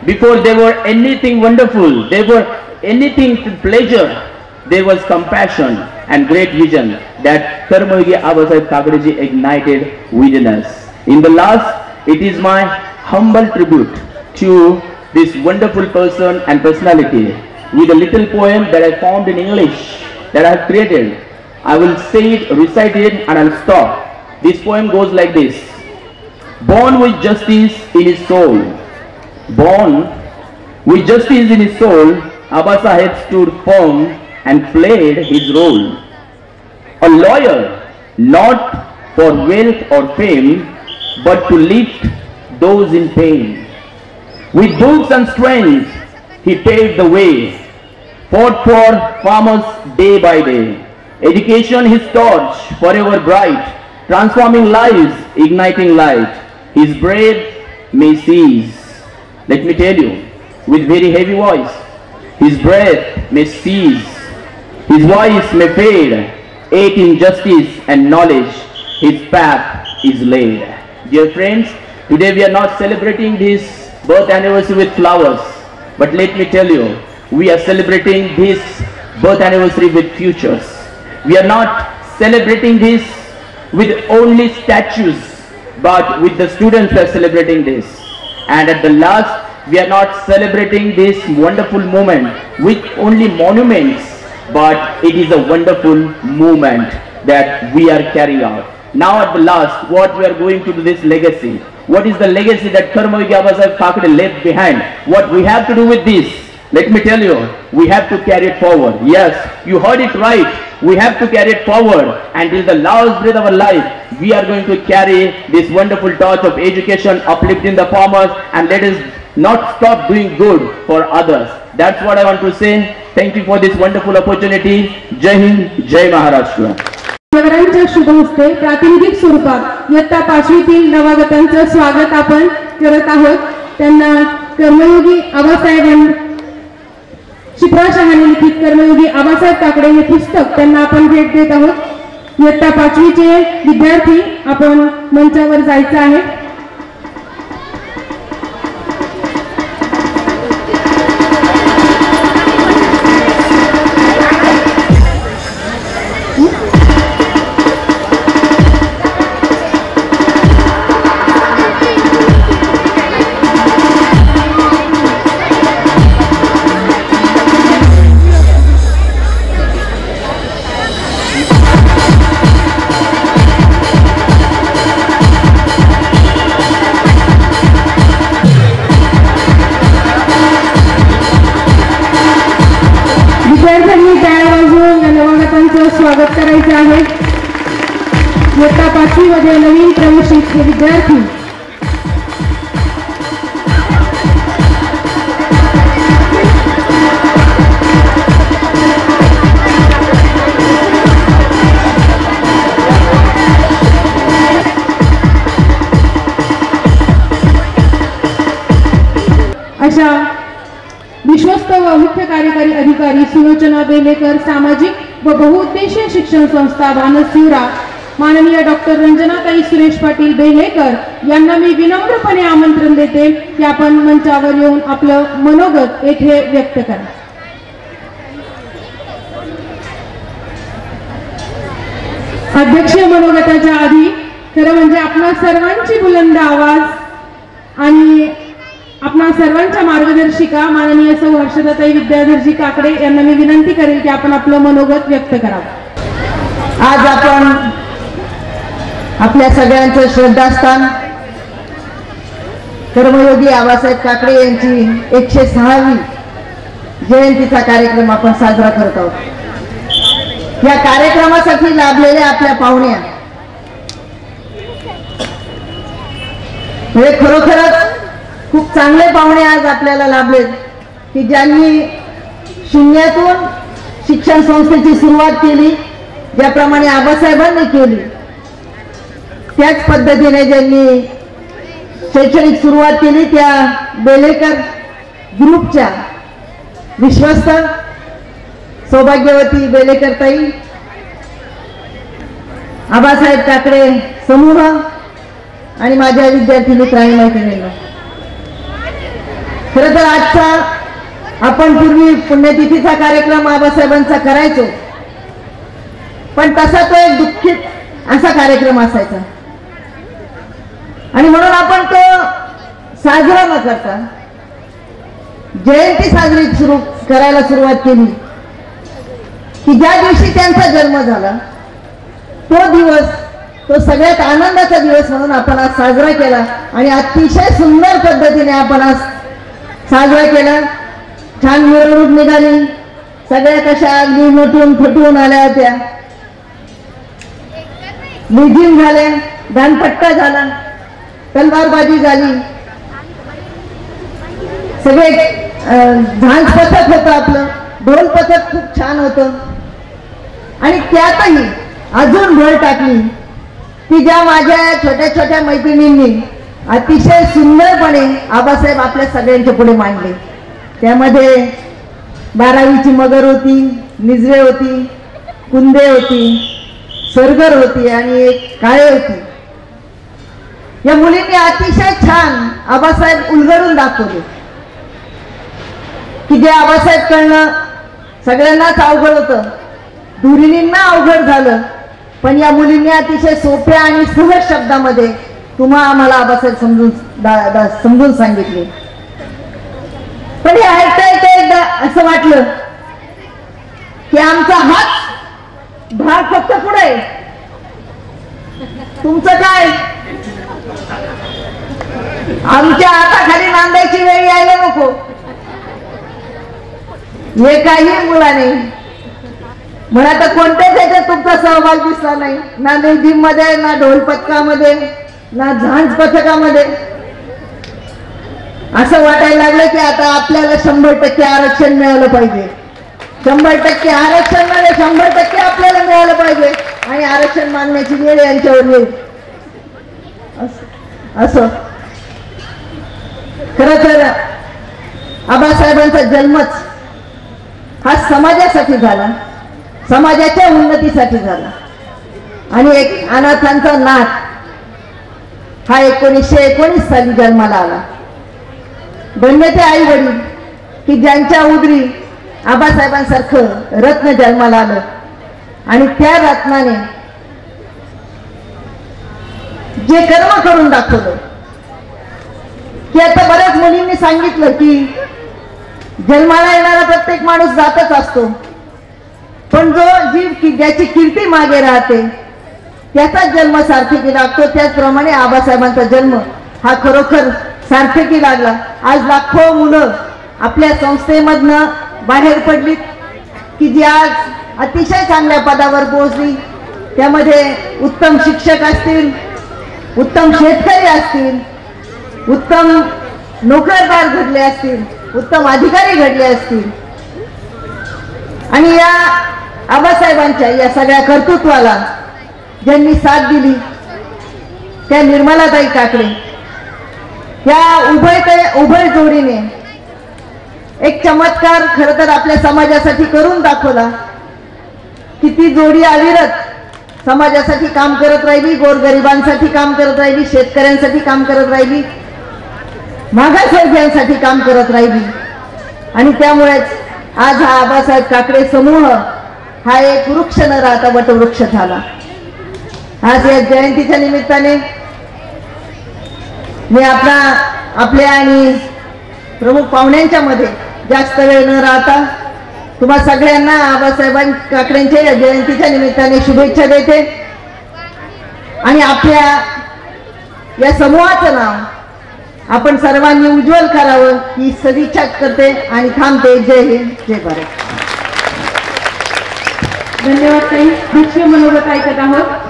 Before there were anything wonderful, there were anything to pleasure, there was compassion and great vision that Karmayogi Abasaheb Thakreji ignited within us. In the last, it is my humble tribute to this wonderful person and personality with a little poem that I formed in English that I have created. I will say it, recite it, and I'll stop. This poem goes like this. Born with justice in his soul, born with justice in his soul, Abasaheb stood firm and played his role. A lawyer, not for wealth or fame, but to lift those in pain. With books and strength, he paved the way, fought for farmers day by day. Education his torch, forever bright, transforming lives, igniting light. His breath may cease. Let me tell you, with very heavy voice, his breath may cease. His voice may fade. Yet in justice and knowledge, his path is laid. Dear friends, today we are not celebrating this birth anniversary with flowers, but let me tell you, we are celebrating this birth anniversary with futures. We are not celebrating this with only statues, but with the students who are celebrating this. And at the last, we are not celebrating this wonderful moment with only monuments, but it is a wonderful movement that we are carrying out. Now at the last, what we are going to do, this legacy. What is the legacy that Karmayogi Abasaheb Thakreji left behind? What we have to do with this? Let me tell you, we have to carry it forward. Yes, you heard it right. We have to carry it forward until the last breath of our life. We are going to carry this wonderful torch of education, uplifting the farmers, and let us not stop doing good for others. That's what I want to say. Thank you for this wonderful opportunity. Jai Hind, Jai Maharashtra. मान्यवरांच्या शुभ हस्ते प्रातिनिधिक स्वरूपात इयत्ता 5वीतील नवागतांचं स्वागत आपण करत आहोत. त्यांना कर्मयोगी आबासाहेब शिप्रा शहाने लिखित कर्मयोगी आबासाहेब काकडे हे पुस्तक त्यांना आपण भेट देत आहोत. इयत्ता 5वीचे विद्यार्थी आपण मंचावर जायचं आहे. स्वागत करायचे आहे. इयत्ता 5वी मध्ये नवीन प्रवेशित हे विद्यार्थी अशा विश्वस्त व मुख्य कार्यकारी अधिकारी सुलोचना बेलेकर, सामाजिक व बहुउद्देशीय शिक्षण संस्था बाणशिवरा, माननीय डॉक्टर रंजनाताई सुरेश पाटील बेलेकर यांना मी विनम्रपणे आमंत्रण देते की आपण मंचावर येऊन आपलं मनोगत येथे व्यक्त करा. अध्यक्षीय मनोगताच्या आधी खरं म्हणजे आपणा सर्वांची बुलंद आवाज आणि आपणा सर्वांच्या मार्गदर्शिका माननीय सौ हर्षदाताई विद्याधरजी काकडे यांना मी विनंती करेल की आपण आपलं मनोगत व्यक्त करावं. आज आपण आपल्या सगळ्यांचं श्रद्धास्थान कर्मयोगी आबासाहेब काकडे यांची 106वी जयंतीचा कार्यक्रम आपण साजरा करत आहोत. या कार्यक्रमासाठी लाभलेल्या आपल्या पाहुण्या हे खरोखरच खूप चांगले पाहुणे आज आपल्याला लाभलेत की ज्यांनी शून्यातून शिक्षण संस्थेची सुरुवात केली, ज्याप्रमाणे आबासाहेबांनी केली त्याच पद्धतीने ज्यांनी शैक्षणिक सुरुवात केली त्या बेलेकर ग्रुपच्या विश्वस्त सौभाग्यवती बेलेकर ताई, आबासाहेब काकडे समूह आणि माझ्या विद्यार्थी मित्रांनी मैत्रिणींना, खरं तर आजचा आपण पूर्वी पुण्यतिथीचा कार्यक्रम आबासाहेबांचा करायचो, पण तसा तो एक दुःखित असा कार्यक्रम असायचा आणि म्हणून आपण तो साजरा न करता जयंती साजरी करायला सुरुवात केली की ज्या दिवशी त्यांचा जन्म झाला तो दिवस तो सगळ्यात आनंदाचा दिवस म्हणून आपण आज साजरा केला आणि अतिशय सुंदर पद्धतीने आपण आज साजरा केला. छान मिरवणूक निघाली, सगळ्या कशा अगदी नटून फटून आल्या होत्या, लेझिम झाले, दानपट्टा झाला, तलवारबाजी झाली, सगळे झांज पथक होतं, आपलं ढोल पथक खूप छान होतं आणि त्यातही अजून भर टाकली की ज्या माझ्या छोट्या छोट्या मैत्रिणींनी अतिशय सुंदरपणे आबासाहेब आपल्या सगळ्यांच्या पुढे मांडले. त्यामध्ये 12वीची मगर होती, निजवे होती, कुंदे होती, सरगर होती आणि एक काळे होती. या मुलींनी अतिशय छान आबासाहेब उलगडून दाखवले की जे आबासाहेब कळणं सगळ्यांनाच अवघड होतं, दुरिणींना अवघड झालं, पण या मुलींनी अतिशय सोप्या आणि सहज शब्दामध्ये आम्हाला आबासाहेब समजून सांगितले. पण हे ऐकता एकदा असं वाटलं की आमचा हाच भाग फक्त पुढे, तुमचं काय, आमच्या हाताखाली नांदायची वेळ यायला नको. हे काही मुलाने मला तर कोणत्याच याच्यात तुमचा सहभाग दिसला नाही, ना लेझिम मध्ये, ना ढोल पथकामध्ये, ना झांज पथकामध्ये. असं वाटायला लागलं की आता आपल्याला 100% आरक्षण मिळालं पाहिजे. 100% आरक्षण म्हणजे 100% आपल्याला मिळालं पाहिजे आणि आरक्षण मागण्याची वेळ यांच्यावर येईल. असं खरं तर आबासाहेबांचा जन्मच हा समाजासाठी झाला, समाजाच्या उन्नतीसाठी झाला. आणि एक अनाथांचा नाथ हा 1919 साली जन्माला आला. धन्य ते आई वडील की ज्यांच्या उदरी आबासाहेबांसारखं रत्न जन्माला आलं आणि त्या रत्नाने जे कर्म करून दाखवलं की आता बऱ्याच मुलींनी सांगितलं की जन्माला येणारा प्रत्येक माणूस जातच असतो, पण जो ज्याची कीर्ती मागे राहते त्याचाच जन्म सार्थकी लागतो. त्याचप्रमाणे आबासाहेबांचा जन्म हा खरोखर सार्थकी लागला. आज लाखो मुलं आपल्या संस्थेमधनं बाहेर पडली की जी आज अतिशय चांगल्या पदावर पोहोचली. त्यामध्ये उत्तम शिक्षक असतील, उत्तम शेतकरी असतील, उत्तम नोकरदार घडले असतील, उत्तम अधिकारी घडले असतील. आणि या आबासाहेबांच्या या सगळ्या कर्तृत्वाला ज्यांनी साथ दिली त्या निर्मलाताई काकडे या उभय जोडीने एक चमत्कार खरं तर आपल्या समाजासाठी करून दाखवला की ती जोडी अविरत समाजासाठी काम करत राहिली, गोरगरिबांसाठी काम करत राहिली, शेतकऱ्यांसाठी काम करत राहिली, मागासवर्गीयांसाठी काम करत राहिली. आणि त्यामुळेच आज हा आबासाहेब काकडे समूह हा एक वृक्ष न राहता वटवृक्ष झाला. आज या जयंतीच्या निमित्ताने मी आपल्या आणि प्रमुख पाहुण्यांच्या मध्ये जास्त वेळ न राहता तुम्हा सगळ्यांना आबासाहेब काकडेंच्या या जयंतीच्या निमित्ताने शुभेच्छा देते आणि आपल्या या समूहाचं नाव आपण सर्वांनी उज्ज्वल करावं ही सदिच्छा करते आणि थांबते. जय हिंद, जय भारत. धन्यवाद ताई. दीक्षे मनोगत ऐकत आहोत.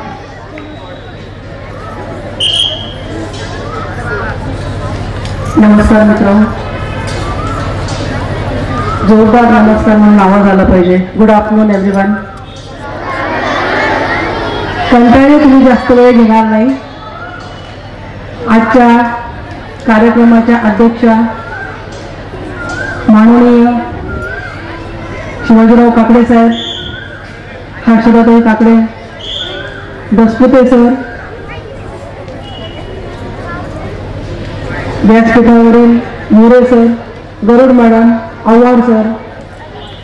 नमस्कार मित्रांनो, जोरदार नमस्कार म्हणून आवाज आला पाहिजे. Good afternoon everyone. कंटाळले तुम्ही जास्त वेळ घेणार नाही. आजच्या कार्यक्रमाच्या अध्यक्षा माननीय शिवाजीराव काकडे साहेब, हर्षदाताई काकडे, दसपुते सर, व्यासपीठावरील मोरे सर, गरुड मॅडम, आव्हाड सर,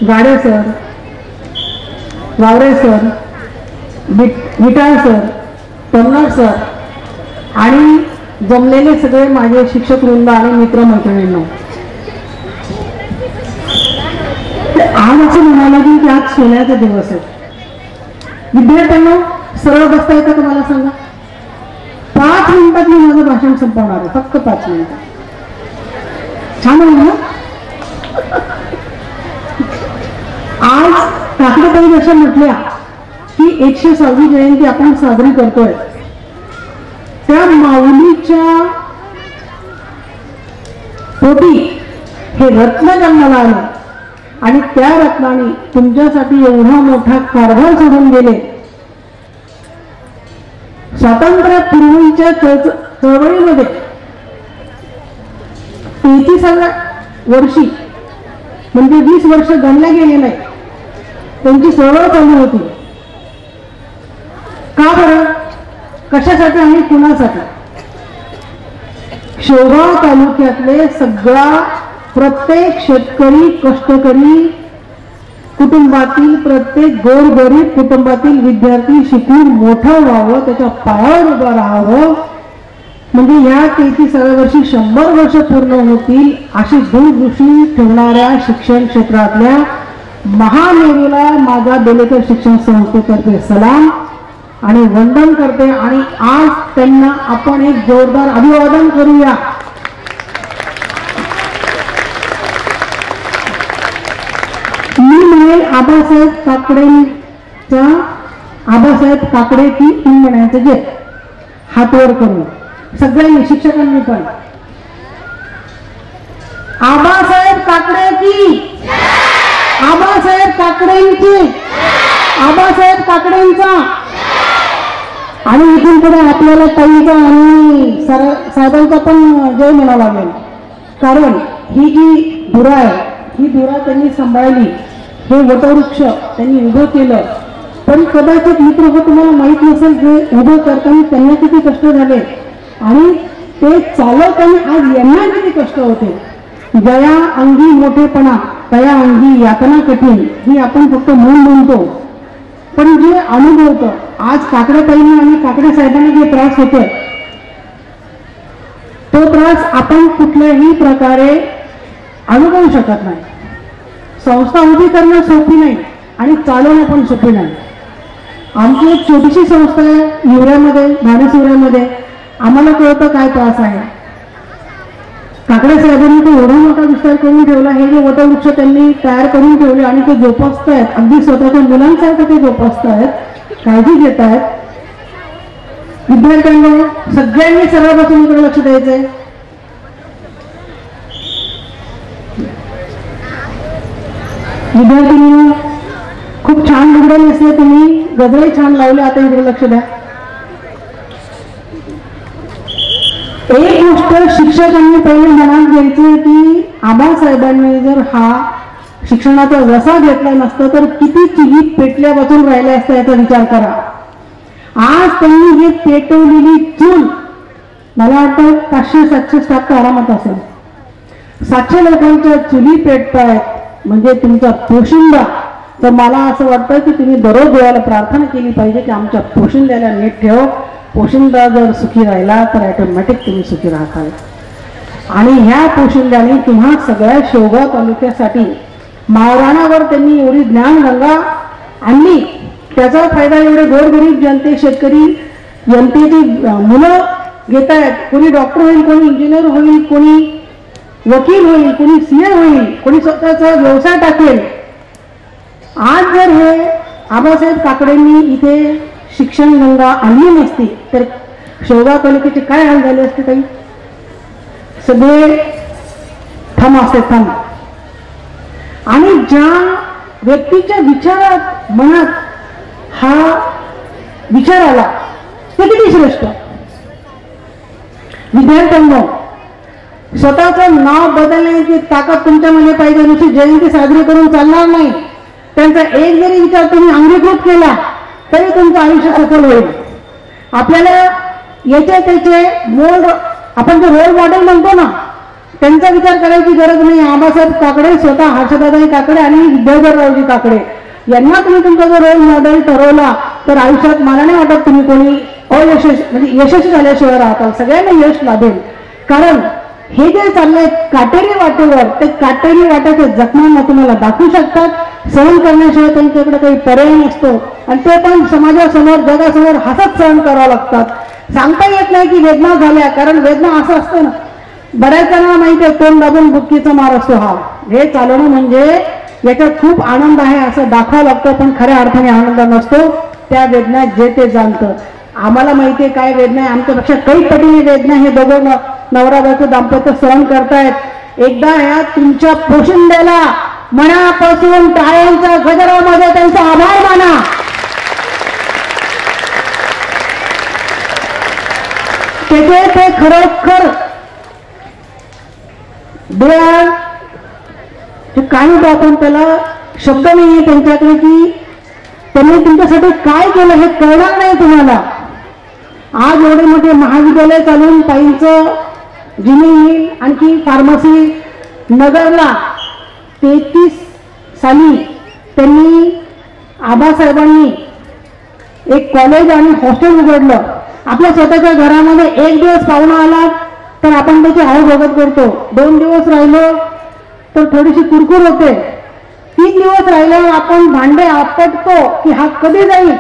गाडे सर, वावरे सर, विटाळ सर, पन्नाड सर आणि जमलेले सगळे माझे शिक्षक वृंद आणि मित्रमैत्रिणींनो, आज असं म्हणायला की आज सोन्याचा दिवस आहे. विद्यार्थ्यांना सरळ बसता येतं का मला सांगा? 5 मिनिटात मी माझं भाषण संपवणार आहे, फक्त 5 मिनिटात. छान आहे ना? आज काकडेताई अशा म्हटल्या की 106वी जयंती आपण साजरी करतोय. त्या माऊलीच्या पोटी हे रत्न जन्माला आले आणि त्या रत्नाने तुमच्यासाठी एवढा मोठा कारभार सोडून गेले. स्वातंत्र्यपूर्वीच्या चळवळीमध्ये 33व्या वर्षी म्हणजे 20 वर्ष गणल्या गेले नाही, त्यांची चळवळ चालू होती. का बरं, कशासाठी आणि कुणासाठी? शेवगाव तालुक्यातले सगळा प्रत्येक शेतकरी, कष्टकरी कुटुंबातील प्रत्येक गोरगरीब कुटुंबातील विद्यार्थी शिकून मोठं व्हावं, त्याच्या पायावर उभं राहावं, म्हणजे या 33व्या वर्षी 100 वर्ष पूर्ण होतील अशी दूरदृष्टी ठेवणाऱ्या शिक्षण क्षेत्रातल्या महामेरूला माझा बेलेकर शिक्षण संस्थेतर्फे सलाम आणि वंदन करते. आणि आज त्यांना आपण एक जोरदार अभिवादन करूया. मी म्हणेल आबासाहेब काकडे की इन म्हणायचं जे हात वर करून सगळ्यांनी, शिक्षकांनी पण. काकडे की आबासाहेब काकडेंची, आबासाहेब काकडेंचा. आणि इथून पुढे आपल्याला ताईचा आणि साहेबांचा पण जय म्हणावा लागेल. कारण ही जी धुरा आहे, ही धुरा त्यांनी सांभाळली, हे वटवृक्ष त्यांनी उभं केलं. पण कदाचित मित्र हो तुम्हाला माहित नसेल की उभं करताना त्यांना किती कष्ट झाले आणि ते चालवताना आज यांना किती कष्ट होते. जया अंगी मोठेपणा तया अंगी यातना कठीण, ही आपण फक्त म्हणतो, पण जे अनुभवतं आज काकडेताईंना आणि काकडे साहेबांना जे त्रास होतो तो त्रास आपण कुठल्याही प्रकारे अनुभवू शकत नाही. संस्था उभी करणं सोपी नाही आणि चालवणं पण सोपी नाही. आमची एक छोटीशी संस्था आहे युऱ्यामध्ये, भाडेसुऱ्यामध्ये. आम्हाला कळतं काय त्रास आहे. काकडे साहेबांनी तो एवढा मोठा विस्तार करून ठेवला. हे जे वटवृक्ष त्यांनी तयार करून ठेवले आणि ते जोपासतायत, अगदी स्वतःच्या मुलांसारखं ते जोपासतायत, काळजी घेत आहेत. विद्यार्थ्यांना सगळ्यांनी सर्वांपासून इकडे लक्ष द्यायचंय. विद्यार्थिनी खूप छान लुगडे नेसले तुम्ही, गजरे छान लावले. आता इकडे लक्ष द्या. एक गोष्ट शिक्षकांनी पहिले मनात घ्यायची की आबासाहेबांनी जर हा शिक्षणाचा वसा घेतला नसता तर किती चिलीत पेटल्या बसून राहिल्या असत्या याचा विचार करा. आज त्यांनी हे पेटवलेली चूल मला वाटतं 500-700 स्टाफ तर आरामात असेल. 700 लोकांच्या चुली पेटतायत म्हणजे तुमचा पोशिंदा. तर मला असं वाटतं की तुम्ही दररोज देवाला प्रार्थना केली पाहिजे की आमच्या पोशिंद्याला नीट ठेव. पोशिंदा जर सुखी राहिला तर ऑटोमॅटिक तुम्ही सुखी राहताल. आणि ह्या पोशिंद्याने तुम्हा सगळ्या शेवगाव तालुक्यासाठी माळरानावर त्यांनी एवढी ज्ञानगंगा आणली. त्याचा फायदा एवढे गोरगरीब जनते, शेतकरी जनतेची मुलं घेत आहेत. कोणी डॉक्टर होईल, कोणी इंजिनियर होईल, कोणी वकील होईल, कोणी सीए होईल, कोणी स्वतःचा व्यवसाय टाकेल. आज जर हे आबासाहेब काकडेंनी इथे शिक्षण गंगा आणली नसती तर शेवगाव तालुक्याचे काय हाल झाले असते काही. सगळे थम असते थम. आणि ज्या व्यक्तीच्या विचारात मनात हा विचार आला ते किती श्रेष्ठ. विद्यार्थ्यांना स्वतःचं नाव बदलण्याची ताकद तुमच्यामध्ये पाहिजे. नुसती जयंती साजरी करून चालणार नाही. त्यांचा एक जरी विचार तुम्ही अंगीकृत केला तरी तुमचं आयुष्य सफल होईल. आपल्याला याचे त्याचे मोल, आपण जे रोल मॉडेल म्हणतो ना, त्यांचा विचार करायची गरज नाही. आबासाहेब काकडे, स्वतः हर्षदादाई काकडे आणि विद्याधररावजी काकडे यांना तुम्ही तुमचा जो रोल मॉडेल ठरवला तर आयुष्यात मला नाही वाटत तुम्ही कोणी म्हणजे यशस्वी झाल्याशिवाय राहताल. सगळ्यांना यश लाभेल. कारण हे जे चाललंय काटेरी वाटेवर, ते काटेरी वाट्याच्या जखमांना तुम्हाला दाखवू शकतात. सहन करण्याशिवाय त्यांच्याकडे काही पर्याय नसतो आणि ते पण समाजासमोर, जगासमोर हसत सहन करावं लागतात. सांगता येत नाही की वेदना झाल्या, कारण वेदना असं असतं ना, बऱ्याच जणांना माहिती आहे तोंड दाबून बुक्कीचा मार असतो. हा हे चालवणं म्हणजे याच्यात खूप आनंद आहे असं दाखवावं लागतं, पण खऱ्या अर्थाने आनंद नसतो. त्या वेदना जे ते जाणतं. आम्हाला माहिती आहे काय वेदना आहे. आमच्यापेक्षा काही पटीने वेदना हे दोघं नवरा बायको दाम्पत्य सहन करतायत. एकदा ह्या तुमच्या पोशिंद्याला मनापासून टाळ्यांच्या गजरामध्ये त्यांचा आभार माना. त्याचे ते खरोखर काय होतं, आपण त्याला शब्द नाहीये त्यांच्याकडे की त्यांनी तुमच्यासाठी काय केलं हे कळणार नाही तुम्हाला. आज एवढे मोठे महाविद्यालय चालून ताईंचं इंजिनिअरिंग आणखी फार्मसी नगरला 33 साली त्यांनी आबासाहेबांनी एक कॉलेज आणि हॉस्टेल उघडलं. आपल्या स्वतःच्या घरामध्ये एक दिवस पाहुणा आला तर आपण त्याची हाव बघत करतो. 2 दिवस राहिलो तर थोडीशी कुरकुर होते. 3 दिवस राहिल्यावर आपण भांडे आपटतो की हा कधी जाईल.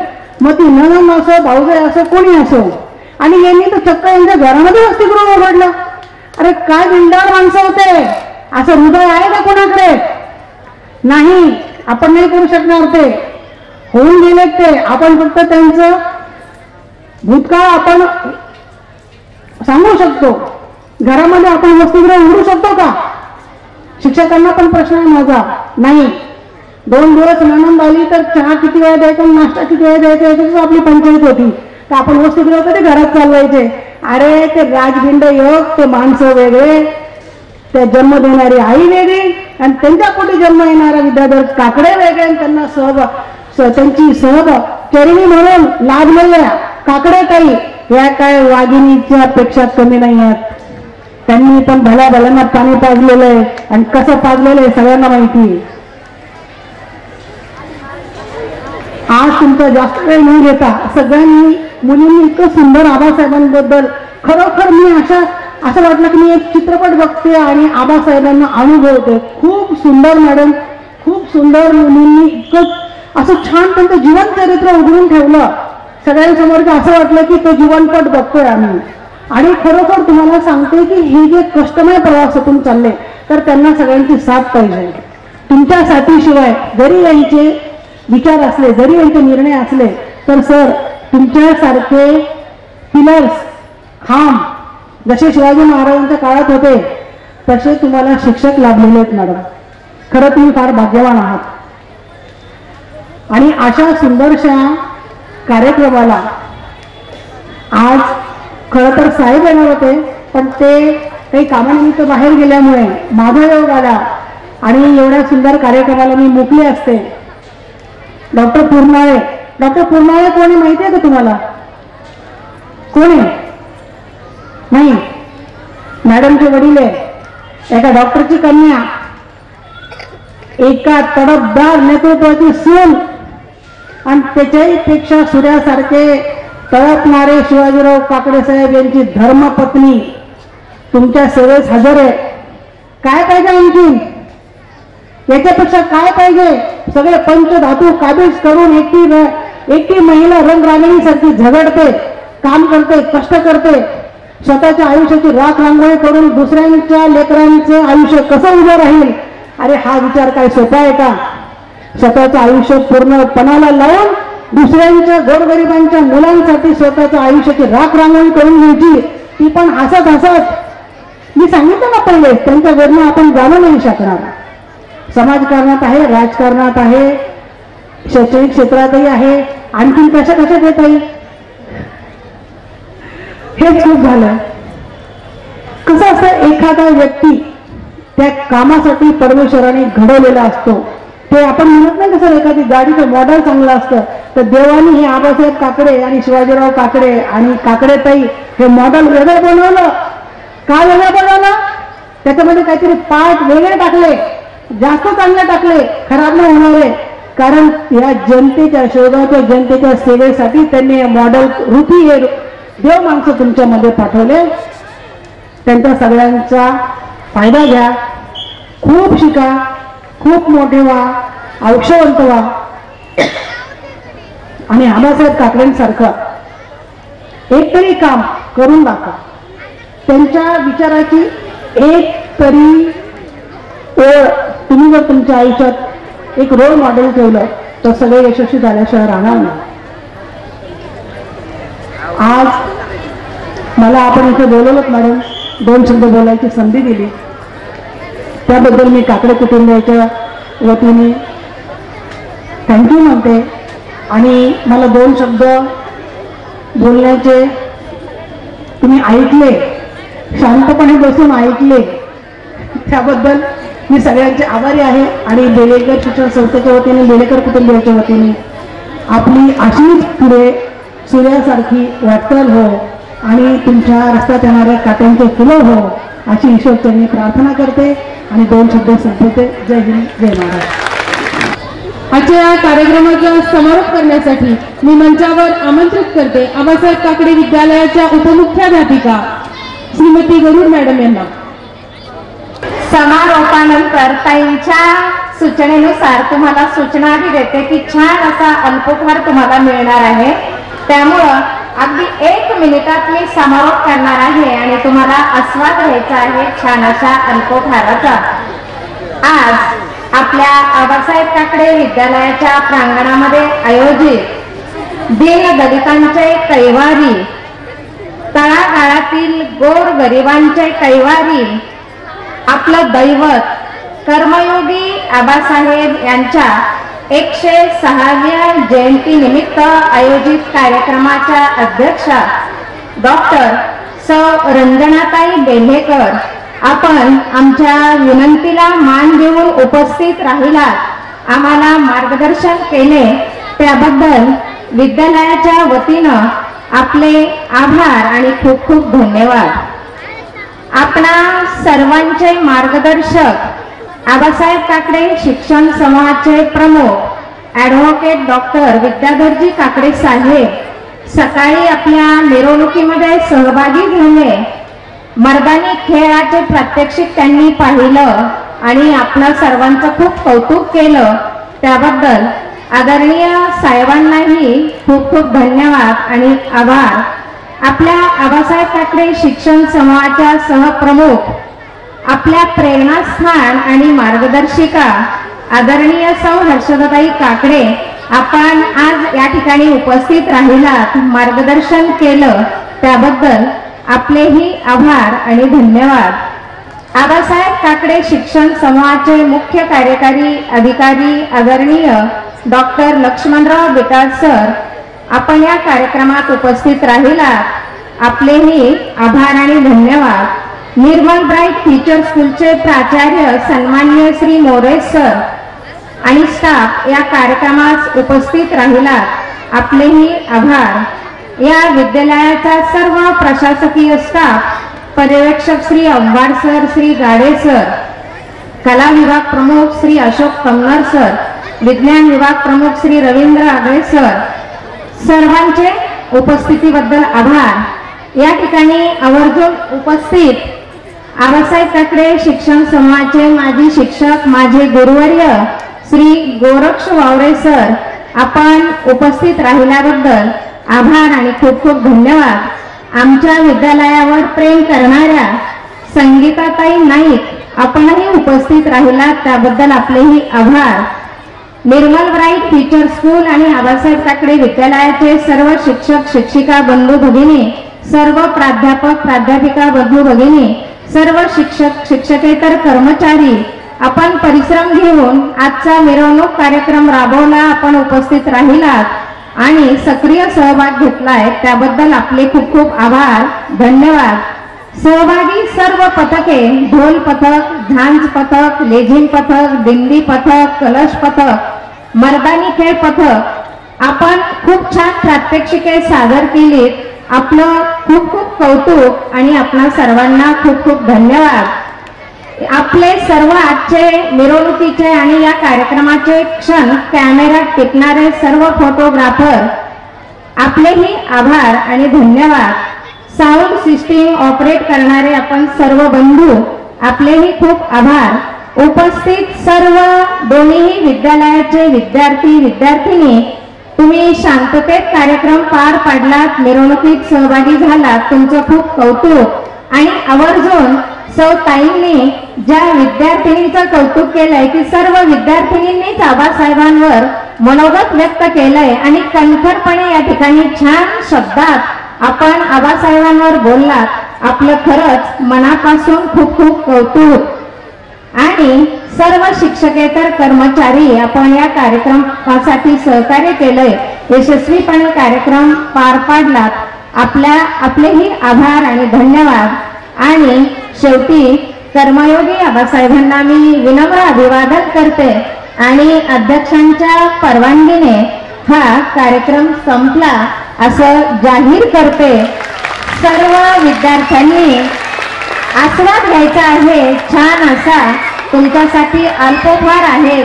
मग ती नणंद असो, भाऊजाई असो, कोणी असो. आणि यांनी तर चक्क यांच्या घरामध्ये वसतिगृह उघडलं. अरे काय बिंदार माणसं होते. असं हृदय आहे का कोणाकडे? नाही. आपण नाही करू शकणार. ते होऊन गेले ते. आपण फक्त त्यांचं भूतकाळ आपण सांगू शकतो. घरामध्ये आपण वसतिगृह उघडू शकतो का? शिक्षकांना पण प्रश्न आहे माझा, नाही 2 दिवस नणंद आली तर चहा किती वेळा द्यायचा, नाश्ता किती वेळा द्यायचा, याची आपली पंचायत होती. तर आपण वसतिगृह कधी घरात चालवायचे. अरे ते राजबिंड योग, ते माणसं वेगळे, त्या जन्म देणारी आई वेगळी आणि त्यांच्या पोटी जन्म येणारा विद्याधर काकडे वेगळे आणि त्यांना त्यांची चरणी म्हणून लाभलेल्या काकडे काही या काय वाघिणीच्या पेक्षा कमी नाही आहेत. त्यांनी पण भल्या भल्यांना पाणी पाजलेलं आहे आणि कसं पाजलेलं आहे सगळ्यांना माहिती. आज तुमचा जास्त वेळ न घेता सगळ्यांनी मुलींनी इतकं सुंदर आबासाहेबांबद्दल खरोखर मी असं वाटलं की मी एक चित्रपट बघते आणि आबासाहेबांना अनुभवते. खूप सुंदर मॅडम, खूप सुंदर मुलींनी इतकं असं छान त्यांचं जीवन चरित्र उघडून ठेवलं सगळ्यांसमोर. असं वाटलं की तो जीवनपट बघतोय आम्ही. आणि खरोखर तुम्हाला सांगते की हे जे कष्टमय प्रवासातून चालले तर त्यांना सगळ्यांची साथ पाहिजे. तुमच्या साथीशिवाय जरी यांचे विचार असले, जरी यांचे निर्णय असले तर सर तुमच्यासारखे पिलर्स, खांब जसे शिवाजी महाराजांच्या काळात होते तसे तुम्हाला शिक्षक लाभलेले आहेत मॅडम. खरं तुम्ही फार भाग्यवान आहात. आणि अशा सुंदरशा कार्यक्रमाला आज खरं तर साहेब येणार होते पण ते काही कामानिमित्त बाहेर गेल्यामुळे माझा योग आला आणि एवढ्या सुंदर कार्यक्रमाला मी मुकले असते. डॉक्टर पूर्णाळे, डॉक्टर पूर्णाळे कोणी माहिती आहे का तुम्हाला? कोणी नाही? मॅडमचे वडील आहे, एका डॉक्टरची कन्या, एका तडफदार नेतृत्वाची सून आणि त्याच्याही पेक्षा सूर्यासारखे तळपणारे शिवाजीराव काकडे साहेब यांची धर्मपत्नी तुमच्या सेवेस हजर आहे. काय पाहिजे आणखीन? याच्यापेक्षा काय पाहिजे? सगळे पंचधातू काबीज करून एकटी महिला रंगरागिणीसारखी झगडते, काम करते, कष्ट करते, स्वतःच्या आयुष्याची राख रांगोळी करून दुसऱ्यांच्या लेकरांचे आयुष्य कसं उभं राहील. अरे हा विचार काय सोपा आहे का? स्वतःचं आयुष्य पूर्ण पणाला लावून दुसऱ्यांच्या गोरगरिबांच्या मुलांसाठी स्वतःच्या आयुष्याची राख रांगोळी करून घ्यायची, ती पण हसत हसत. मी सांगितलं ना पहिले, त्यांच्या घरनं आपण जाणू नाही शकणार. समाजकारणात आहे, राजकारणात आहे, शैक्षणिक क्षेत्रातही आहे, आणखीन कशा कशात येत आहे. हेच खूप झालं. कसं असतं, एखादा व्यक्ती त्या कामासाठी परमेश्वराने घडवलेला असतो. ते आपण म्हणत नाही कसं, एखादी गाडीचं मॉडेल चांगलं असतं तर देवानी हे आबासाहेब काकडे आणि शिवाजीराव काकडे आणि काकडेताई हे मॉडेल वेगळं बनवलं. का वेगळं बनवलं? त्याच्यामध्ये काहीतरी पार्ट वेगळे टाकले, जास्त चांगले टाकले, खराब नाही होणारे. कारण या जनतेच्या शोधाच्या जनतेच्या सेवेसाठी त्यांनी हे मॉडेल रूपी हे देव माणसं तुमच्यामध्ये पाठवले. त्यांच्या सगळ्यांचा फायदा घ्या, खूप शिका, खूप मोठे व्हा, औक्षवंत व्हा आणि आबासाहेब काकडेंसारखं एक तरी काम करून दाखवा. त्यांच्या विचाराची एक तरी ओळ तुम्ही जर तुमच्या आयुष्यात एक रोल मॉडेल ठेवलं तर सगळे यशस्वी झाल्याशिवाय राहणार नाही. आज मला आपण इथे बोलवलं मॅडम, 2 शब्द बोलायची संधी दिली त्याबद्दल मी काकडे कुटुंबाच्या वतीने थँक्यू म्हणते. आणि मला 2 शब्द बोलण्याचे तुम्ही ऐकले, शांतपणे बसून ऐकले त्याबद्दल मी सगळ्यांचे आभारी आहे. आणि बेलेकर शिक्षण संस्थेच्या वतीने, बेलेकर कुटुंबियाच्या वतीने आपली अशीच पुढे सूर्यासारखी वाटचाल हो आणि तुमच्या रस्त्यात येणाऱ्या काट्यांचे फुलं हो अशी ईश्वरचरणी प्रार्थना करते आणि 2 शब्द संपवते. जय हिंद, जय महाराष्ट्र. आजच्या या कार्यक्रमाचा समारोप करण्यासाठी मी मंचावर आमंत्रित करते आबासाहेब काकडे विद्यालयाच्या उपमुख्याध्यापिका श्रीमती गरुड मॅडम यांना. समारोपानंतर ताईंच्या सूचनेनुसार तुम्हाला सूचनाही देते की छान असा अल्पोपहार तुम्हाला मिळणार आहे. त्यामुळं अगदी 1 मिनिटात मी समारोप करणार आहे आणि तुम्हाला आस्वाद घ्यायचा आहे छान अशा अल्पोपहाराचा. आज आपल्या आबासाहेब काकडे विद्यालयाच्या प्रांगणामध्ये आयोजित दीनदलितांचे कैवारी, तळागाळातील गोर गरिबांचे कैवारी, आपलं दैवत कर्मयोगी आबासाहेब यांच्या 106व्या जयंतीनिमित्त आयोजित कार्यक्रमाच्या अध्यक्षा डॉक्टर सौ रंजनाताई बेल्हेकर, आपण आमच्या विनंतीला मान देऊन उपस्थित राहिलात, आम्हाला मार्गदर्शन केले त्याबद्दल विद्यालयाच्या वतीनं आपले आभार आणि खूप खूप धन्यवाद. आपणा सर्वांचे मार्गदर्शक आबासाहेब काकडे शिक्षण समूहाचे प्रमुख ॲडव्होकेट डॉक्टर विद्याधरजी काकडे साहेब सकाळी आपल्या मिरवणुकीमध्ये सहभागी झाले. मर्दानी खेळाचे प्रात्यक्षिक त्यांनी पाहिलं आणि आपल्या सर्वांचं खूप कौतुक केलं, त्याबद्दल आदरणीय साहेबांनाही खूप खूप धन्यवाद आणि आभार. आपल्या आबासाहेब काकडे शिक्षण समूहाच्या सहप्रमुख, आपल्या प्रेरणास्थान आणि मार्गदर्शिका आदरणीय सौ हर्षदाताई काकडे, आपण आज या ठिकाणी उपस्थित राहिलात, मार्गदर्शन केलं त्याबद्दल आपलेही आभार आणि धन्यवाद. आबासाहेब काकडे शिक्षण समूहाचे मुख्य कार्यकारी अधिकारी आदरणीय डॉक्टर लक्ष्मणराव बिटाळ सर, आपण या कार्यक्रमात उपस्थित राहिलात, आपलेही आभार आणि धन्यवाद. निर्मल ब्राईट टीचर स्कूलचे प्राचार्य सन्मान्य श्री मोरे सर आणि स्टाफ या कार्यक्रमात उपस्थित राहिलात, आपलेही आभार. या विद्यालयाचा सर्व प्रशासकीय स्टाफ, पर्यवेक्षक श्री अंबाड सर, श्री गाडे सर, कला विभाग प्रमुख श्री अशोक कमनर सर, विज्ञान विभाग प्रमुख श्री रवींद्र आगळे सर, सर्वांचे उपस्थितीबद्दल आभार. या ठिकाणी आवर्जून उपस्थित आबासाहेब काकडे शिक्षण समूहाचे माजी शिक्षक, माझे गुरुवर्य श्री गोरक्ष वावरे सर, आपण उपस्थित राहिल्याबद्दल आभार आणि खूप खूप धन्यवाद. आमच्या विद्यालयावर प्रेम करणाऱ्या संगीताताई नाईक, आपणही उपस्थित राहिलात त्याबद्दल आपलेही आभार. निर्मल ब्राईट टीचर स्कूल आणि आबासाहेब काकडे विद्यालयाचे सर्व शिक्षक शिक्षिका बंधू भगिनी, सर्व प्राध्यापक प्राध्यापिका बंधू भगिनी, सर्व शिक्षक शिक्षकेतर कर्मचारी, आपण परिश्रम घेऊन आजचा मिरवणूक कार्यक्रम राबवला, आपण उपस्थित राहिलात आणि सक्रिय सहभाग घेतलाय त्याबद्दल आपले खूप खूप आभार, धन्यवाद. सहभागी सर्व पथके, ढोल पथक, झांज पथक, लेझिम पथक, दिंडी पथक, कलश पथक, मर्दानी खेळ पथक, आपण खूप छान प्रात्यक्षिके सादर केलीत, आपलं खूप खूप कौतुक आणि आपणा सर्वांना खूप खूप धन्यवाद. आपले सर्व आजचे मिरवणुकीचे आणि या कार्यक्रमाचे क्षण कॅमेऱ्यात टिपणारे सर्व फोटोग्राफर, आपलेही आभार आणि धन्यवाद. साऊंड सिस्टीम ऑपरेट करणारे आपण सर्व बंधू, आपलेही खूप आभार. उपस्थित सर्व दोन्ही विद्यालयाचे विद्यार्थी विद्यार्थिनी, तुम्ही शांततेत कार्यक्रम पार पाडलात, मिरवणुकीत सहभागी झालात, तुमचं खूप कौतुक. आणि आवर्जून सौ ताईंनी ज्या विद्यार्थिनींचं कौतुक केलंय की सर्व विद्यार्थिनींनीच आबासाहेबांवर मनोगत व्यक्त केलंय आणि कणखरपणे या ठिकाणी छान शब्दात आपण आबासाहेबांवर बोललात, आपलं खरंच मनापासून खूप खूप कौतुक. आणि सर्व शिक्षकेतर कर्मचारी, आपण या कार्यक्रमासाठी सहकार्य केलंय, यशस्वीपणे कार्यक्रम पार पाडलात, आपलेही आभार आणि धन्यवाद. आणि शेवटी कर्मयोगी आबासाहेबांना मी विनम्र अभिवादन करते आणि अध्यक्षांच्या परवानगीने हा कार्यक्रम संपला असं जाहीर करते. सर्व विद्यार्थ्यांनी आस्वाद घ्यायचा आहे, छान असा तुमच्यासाठी अल्पोपहार आहे.